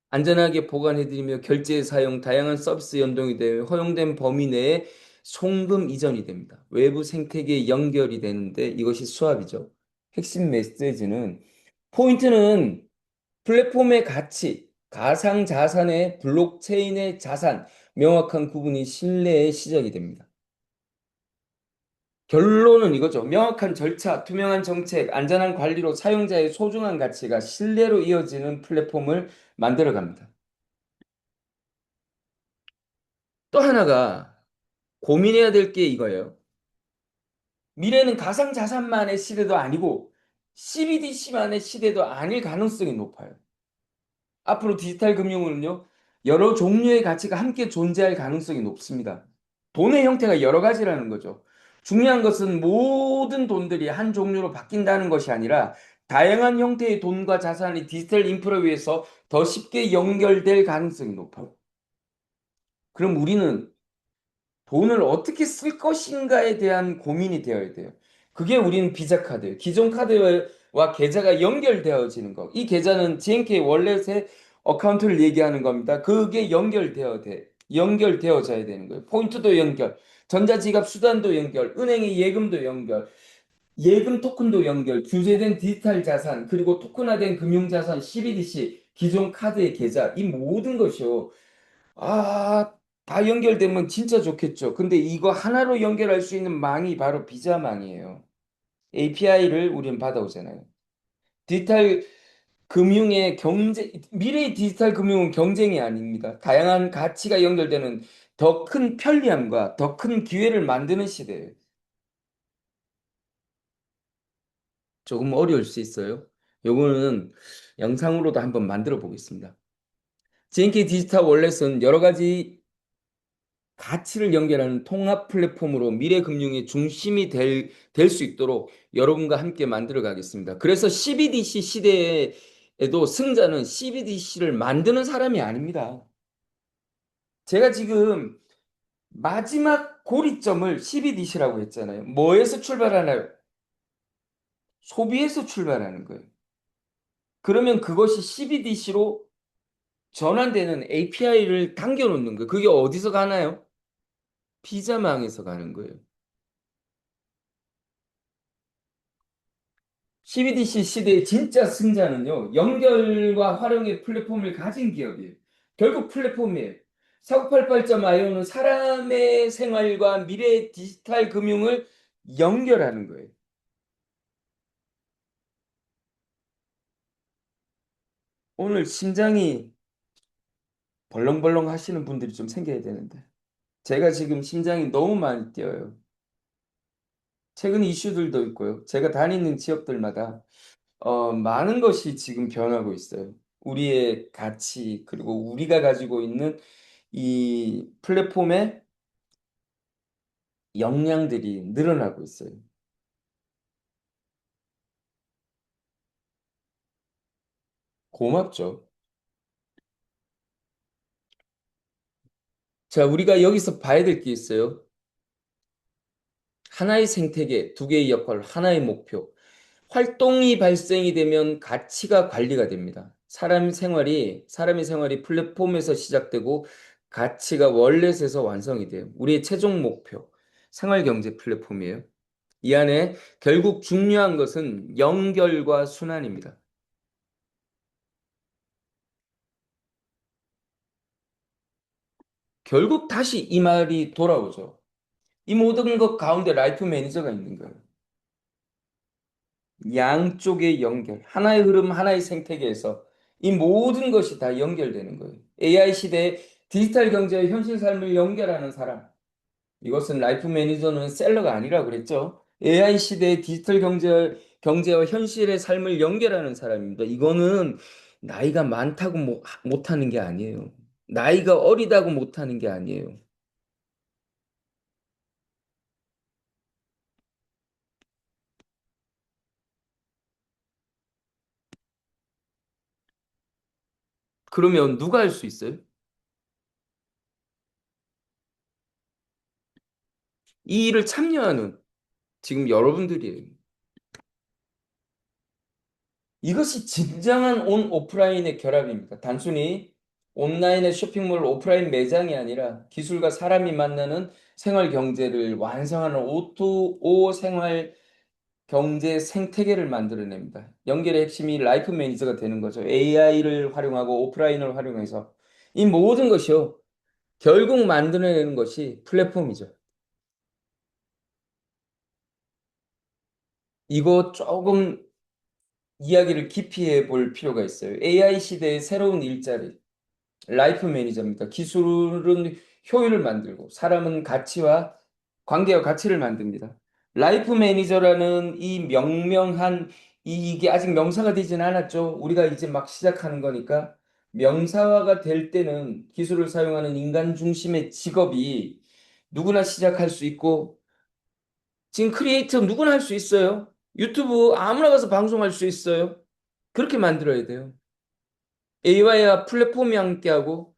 안전하게 보관해드리며 결제 사용, 다양한 서비스 연동이 되어 허용된 범위 내에 송금 이전이 됩니다. 외부 생태계에 연결이 되는데 이것이 수압이죠. 핵심 메시지는 포인트는 플랫폼의 가치, 가상자산의 블록체인의 자산, 명확한 구분이 신뢰의 시작이 됩니다. 결론은 이거죠. 명확한 절차, 투명한 정책, 안전한 관리로 사용자의 소중한 가치가 신뢰로 이어지는 플랫폼을 만들어 갑니다. 또 하나가 고민해야 될 게 이거예요. 미래는 가상자산만의 시대도 아니고 CBDC만의 시대도 아닐 가능성이 높아요. 앞으로 디지털 금융은요, 여러 종류의 가치가 함께 존재할 가능성이 높습니다. 돈의 형태가 여러 가지라는 거죠. 중요한 것은 모든 돈들이 한 종류로 바뀐다는 것이 아니라 다양한 형태의 돈과 자산이 디지털 인프라 위에서 더 쉽게 연결될 가능성이 높아요. 그럼 우리는 돈을 어떻게 쓸 것인가에 대한 고민이 되어야 돼요. 그게 우리는 비자 카드예요. 기존 카드와 계좌가 연결되어지는 거. 이 계좌는 GNK 월렛의 어카운트를 얘기하는 겁니다. 그게 연결되어져야 되는 거예요. 포인트도 연결, 전자지갑 수단도 연결, 은행의 예금도 연결, 예금 토큰도 연결, 규제된 디지털 자산, 그리고 토큰화된 금융자산, CBDC, 기존 카드의 계좌, 이 모든 것이요. 아, 다 연결되면 진짜 좋겠죠. 근데 이거 하나로 연결할 수 있는 망이 바로 비자망이에요. API를 우리는 받아오잖아요. 디지털 금융의 미래의 디지털 금융은 경쟁이 아닙니다. 다양한 가치가 연결되는 더 큰 편리함과 더 큰 기회를 만드는 시대예요. 조금 어려울 수 있어요. 요거는 영상으로도 한번 만들어 보겠습니다. GNK 디지털 월렛은 여러 가지 가치를 연결하는 통합 플랫폼으로 미래 금융의 중심이 될 수 있도록 여러분과 함께 만들어 가겠습니다. 그래서 CBDC 시대에도 승자는 CBDC를 만드는 사람이 아닙니다. 제가 지금 마지막 고리점을 CBDC라고 했잖아요. 뭐에서 출발하나요? 소비에서 출발하는 거예요. 그러면 그것이 CBDC로 전환되는 API를 당겨 놓는 거예요. 그게 어디서 가나요? 비자망에서 가는 거예요. CBDC 시대의 진짜 승자는요, 연결과 활용의 플랫폼을 가진 기업이에요. 결국 플랫폼이에요. 4988.io는 사람의 생활과 미래의 디지털 금융을 연결하는 거예요. 오늘 심장이 벌렁벌렁 하시는 분들이 좀 생겨야 되는데. 제가 지금 심장이 너무 많이 뛰어요. 최근 이슈들도 있고요. 제가 다니는 지역들마다 많은 것이 지금 변하고 있어요. 우리의 가치, 그리고 우리가 가지고 있는 이 플랫폼의 역량들이 늘어나고 있어요. 고맙죠. 자, 우리가 여기서 봐야 될 게 있어요. 하나의 생태계, 두 개의 역할, 하나의 목표. 활동이 발생이 되면 가치가 관리가 됩니다. 사람의 생활이 플랫폼에서 시작되고 가치가 월렛에서 완성이 돼요. 우리의 최종 목표, 생활경제 플랫폼이에요. 이 안에 결국 중요한 것은 연결과 순환입니다. 결국 다시 이 말이 돌아오죠. 이 모든 것 가운데 라이프 매니저가 있는 거예요. 양쪽의 연결, 하나의 흐름, 하나의 생태계에서 이 모든 것이 다 연결되는 거예요. AI 시대에 디지털 경제와 현실 삶을 연결하는 사람. 이것은 라이프 매니저는 셀러가 아니라 그랬죠. AI 시대의 디지털 경제와 현실의 삶을 연결하는 사람입니다. 이거는 나이가 많다고 못하는 게 아니에요. 나이가 어리다고 못하는 게 아니에요. 그러면 누가 할 수 있어요? 이 일을 참여하는 지금 여러분들이에요. 이것이 진정한 온 오프라인의 결합입니다. 단순히 온라인의 쇼핑몰 오프라인 매장이 아니라 기술과 사람이 만나는 생활 경제를 완성하는 O2O 생활 경제 생태계를 만들어냅니다. 연결의 핵심이 라이프 매니저가 되는 거죠. AI를 활용하고 오프라인을 활용해서 이 모든 것이요. 결국 만들어내는 것이 플랫폼이죠. 이거 조금 이야기를 깊이 해볼 필요가 있어요. AI 시대의 새로운 일자리. 라이프 매니저입니다. 기술은 효율을 만들고 사람은 관계와 가치를 만듭니다. 라이프 매니저라는 이 명명한 이게 아직 명사가 되진 않았죠. 우리가 이제 막 시작하는 거니까 명사화가 될 때는 기술을 사용하는 인간 중심의 직업이 누구나 시작할 수 있고 지금 크리에이터 누구나 할 수 있어요. 유튜브 아무나 가서 방송할 수 있어요. 그렇게 만들어야 돼요. AI와 플랫폼이 함께하고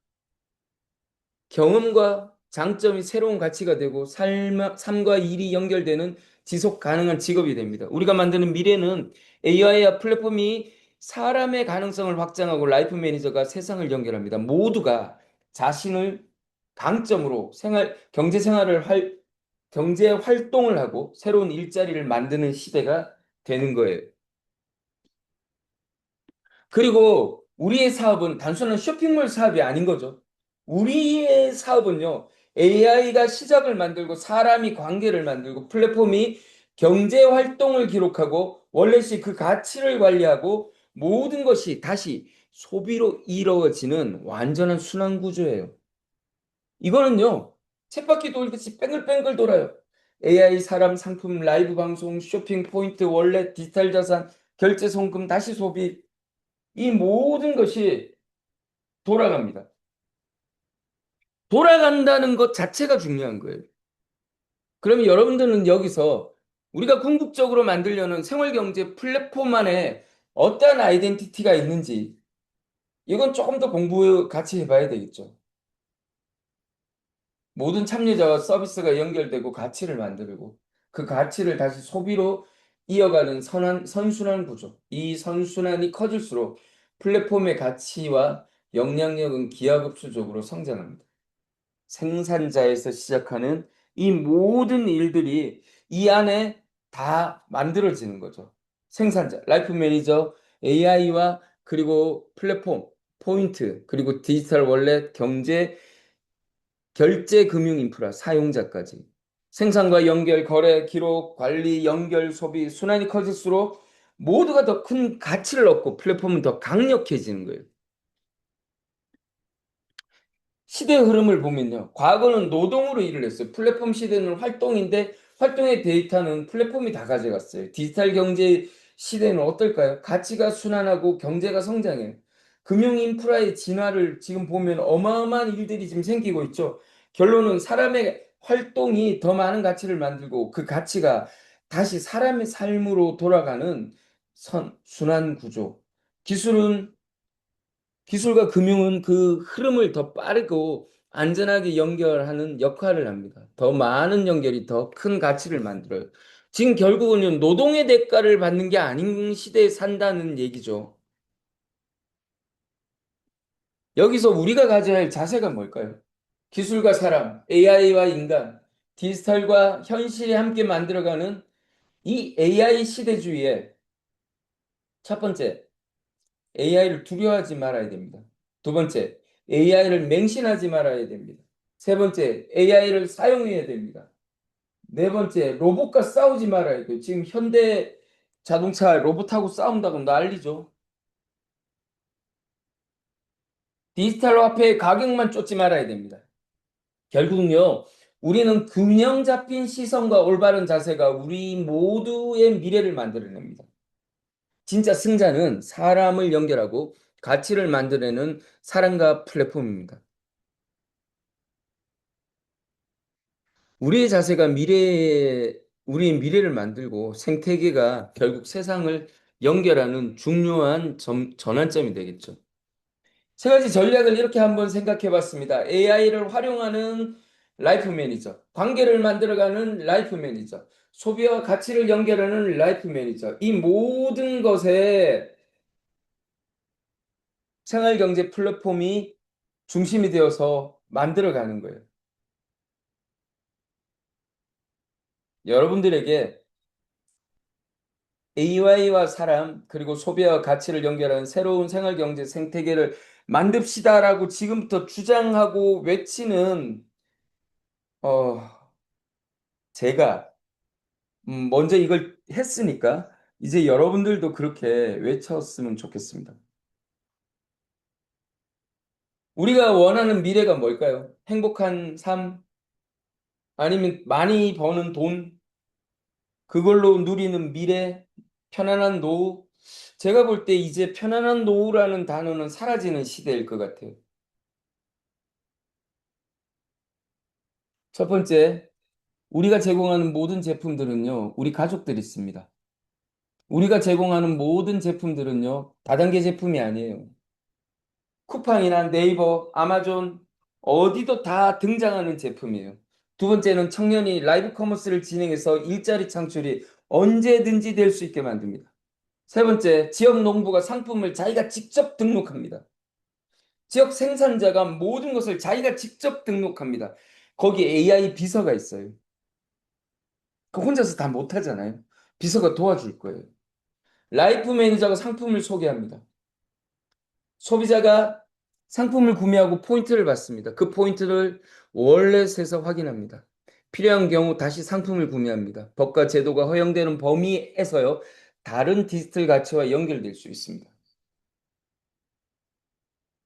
경험과 장점이 새로운 가치가 되고 삶과 일이 연결되는 지속 가능한 직업이 됩니다. 우리가 만드는 미래는 AI와 플랫폼이 사람의 가능성을 확장하고 라이프 매니저가 세상을 연결합니다. 모두가 자신을 강점으로 경제 활동을 하고 새로운 일자리를 만드는 시대가 되는 거예요. 그리고 우리의 사업은 단순한 쇼핑몰 사업이 아닌 거죠. 우리의 사업은요, AI가 시작을 만들고 사람이 관계를 만들고 플랫폼이 경제 활동을 기록하고 월렛이 그 가치를 관리하고 모든 것이 다시 소비로 이루어지는 완전한 순환 구조예요. 이거는요, 쳇바퀴 돌듯이 뺑글뺑글 돌아요. AI, 사람, 상품, 라이브 방송, 쇼핑, 포인트, 월렛, 디지털 자산, 결제, 송금, 다시 소비. 이 모든 것이 돌아갑니다. 돌아간다는 것 자체가 중요한 거예요. 그러면 여러분들은 여기서 우리가 궁극적으로 만들려는 생활경제 플랫폼 안에 어떠한 아이덴티티가 있는지 이건 조금 더 공부 같이 해봐야 되겠죠. 모든 참여자와 서비스가 연결되고 가치를 만들고 그 가치를 다시 소비로 이어가는 선순환 구조. 이 선순환이 커질수록 플랫폼의 가치와 영향력은 기하급수적으로 성장합니다. 생산자에서 시작하는 이 모든 일들이 이 안에 다 만들어지는 거죠. 생산자, 라이프 매니저, AI와 그리고 플랫폼, 포인트, 그리고 디지털 월렛, 경제, 결제 금융 인프라, 사용자까지. 생산과 연결, 거래, 기록, 관리, 연결, 소비, 순환이 커질수록 모두가 더 큰 가치를 얻고 플랫폼은 더 강력해지는 거예요. 시대의 흐름을 보면요. 과거는 노동으로 일을 했어요. 플랫폼 시대는 활동인데 활동의 데이터는 플랫폼이 다 가져갔어요. 디지털 경제 시대는 어떨까요? 가치가 순환하고 경제가 성장해요. 금융 인프라의 진화를 지금 보면 어마어마한 일들이 지금 생기고 있죠. 결론은 사람의 활동이 더 많은 가치를 만들고 그 가치가 다시 사람의 삶으로 돌아가는 순환 구조. 기술은 기술과 금융은 그 흐름을 더 빠르고 안전하게 연결하는 역할을 합니다. 더 많은 연결이 더 큰 가치를 만들어요. 지금 결국은 노동의 대가를 받는 게 아닌 시대에 산다는 얘기죠. 여기서 우리가 가져야 할 자세가 뭘까요? 기술과 사람, AI와 인간, 디지털과 현실이 함께 만들어가는 이 AI 시대주의에 첫 번째, AI를 두려워하지 말아야 됩니다. 두 번째, AI를 맹신하지 말아야 됩니다. 세 번째, AI를 사용해야 됩니다. 네 번째, 로봇과 싸우지 말아야 돼요. 지금 현대 자동차 로봇하고 싸운다고 난리죠. 디지털 화폐의 가격만 쫓지 말아야 됩니다. 결국은요, 우리는 균형 잡힌 시선과 올바른 자세가 우리 모두의 미래를 만들어냅니다. 진짜 승자는 사람을 연결하고 가치를 만들어내는 사람과 플랫폼입니다. 우리의 미래를 만들고 생태계가 결국 세상을 연결하는 중요한 전환점이 되겠죠. 세 가지 전략을 이렇게 한번 생각해 봤습니다. AI를 활용하는 라이프 매니저, 관계를 만들어가는 라이프 매니저, 소비와 가치를 연결하는 라이프 매니저. 이 모든 것에 생활경제 플랫폼이 중심이 되어서 만들어가는 거예요. 여러분들에게 AI와 사람, 그리고 소비와 가치를 연결하는 새로운 생활경제 생태계를 만듭시다라고 지금부터 주장하고 외치는, 어, 제가, 먼저 이걸 했으니까, 이제 여러분들도 그렇게 외쳤으면 좋겠습니다. 우리가 원하는 미래가 뭘까요? 행복한 삶? 아니면 많이 버는 돈? 그걸로 누리는 미래, 편안한 노후. 제가 볼 때 이제 편안한 노후라는 단어는 사라지는 시대일 것 같아요. 첫 번째, 우리가 제공하는 모든 제품들은요, 우리 가족들이 씁니다. 우리가 제공하는 모든 제품들은요, 다단계 제품이 아니에요. 쿠팡이나 네이버, 아마존, 어디도 다 등장하는 제품이에요. 두 번째는 청년이 라이브 커머스를 진행해서 일자리 창출이 언제든지 될 수 있게 만듭니다. 세 번째, 지역 농부가 상품을 자기가 직접 등록합니다. 지역 생산자가 모든 것을 자기가 직접 등록합니다. 거기 AI 비서가 있어요. 그 혼자서 다 못하잖아요. 비서가 도와줄 거예요. 라이프 매니저가 상품을 소개합니다. 소비자가 상품을 구매하고 포인트를 받습니다. 그 포인트를 월렛에서 확인합니다. 필요한 경우 다시 상품을 구매합니다. 법과 제도가 허용되는 범위에서요, 다른 디지털 가치와 연결될 수 있습니다.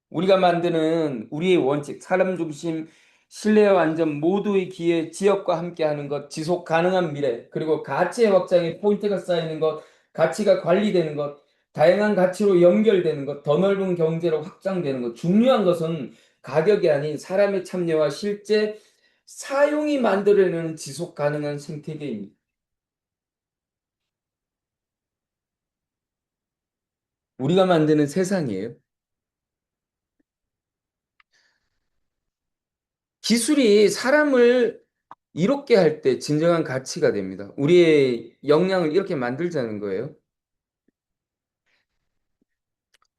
우리가 만드는 우리의 원칙, 사람 중심, 신뢰와 안전 모두의 기회, 지역과 함께하는 것, 지속 가능한 미래, 그리고 가치의 확장에 포인트가 쌓이는 것, 가치가 관리되는 것, 다양한 가치로 연결되는 것, 더 넓은 경제로 확장되는 것. 중요한 것은 가격이 아닌 사람의 참여와 실제 사용이 만들어내는 지속 가능한 생태계입니다. 우리가 만드는 세상이에요. 기술이 사람을 이롭게 할 때 진정한 가치가 됩니다. 우리의 역량을 이렇게 만들자는 거예요.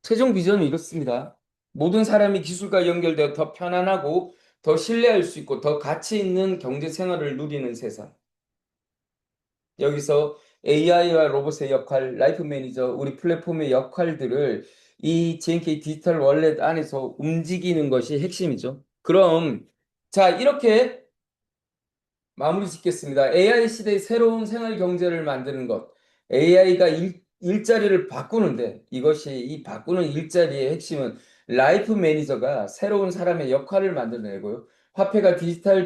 최종 비전은 이렇습니다. 모든 사람이 기술과 연결되어 더 편안하고 더 신뢰할 수 있고 더 가치 있는 경제 생활을 누리는 세상. 여기서 AI와 로봇의 역할, 라이프 매니저, 우리 플랫폼의 역할들을 이 GNK 디지털 월렛 안에서 움직이는 것이 핵심이죠. 그럼 자, 이렇게 마무리 짓겠습니다. AI 시대의 새로운 생활 경제를 만드는 것. AI가 일자리를 바꾸는데 이것이 이 바꾸는 일자리의 핵심은 라이프 매니저가 새로운 사람의 역할을 만들어내고요. 화폐가 디지털로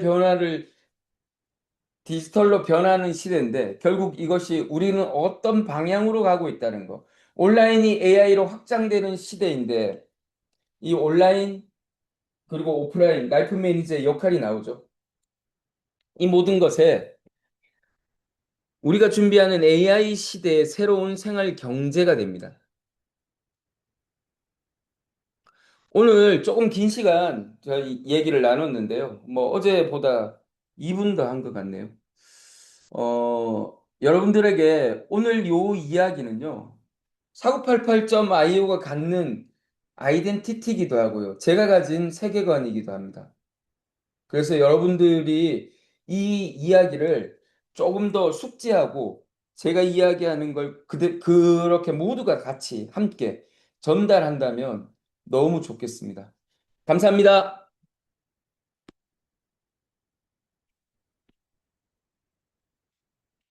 변하는 시대인데 결국 이것이 우리는 어떤 방향으로 가고 있다는 거. 온라인이 AI로 확장되는 시대인데 이 온라인 그리고 오프라인 라이프 매니저의 역할이 나오죠. 이 모든 것에 우리가 준비하는 AI 시대의 새로운 생활 경제가 됩니다. 오늘 조금 긴 시간 저희 얘기를 나눴는데요. 뭐 어제보다 2분 더 한 것 같네요. 여러분들에게 오늘 요 이야기는요. 4988.io가 갖는 아이덴티티이기도 하고요. 제가 가진 세계관이기도 합니다. 그래서 여러분들이 이 이야기를 조금 더 숙지하고 제가 이야기하는 걸 그렇게 모두가 같이 함께 전달한다면 너무 좋겠습니다. 감사합니다.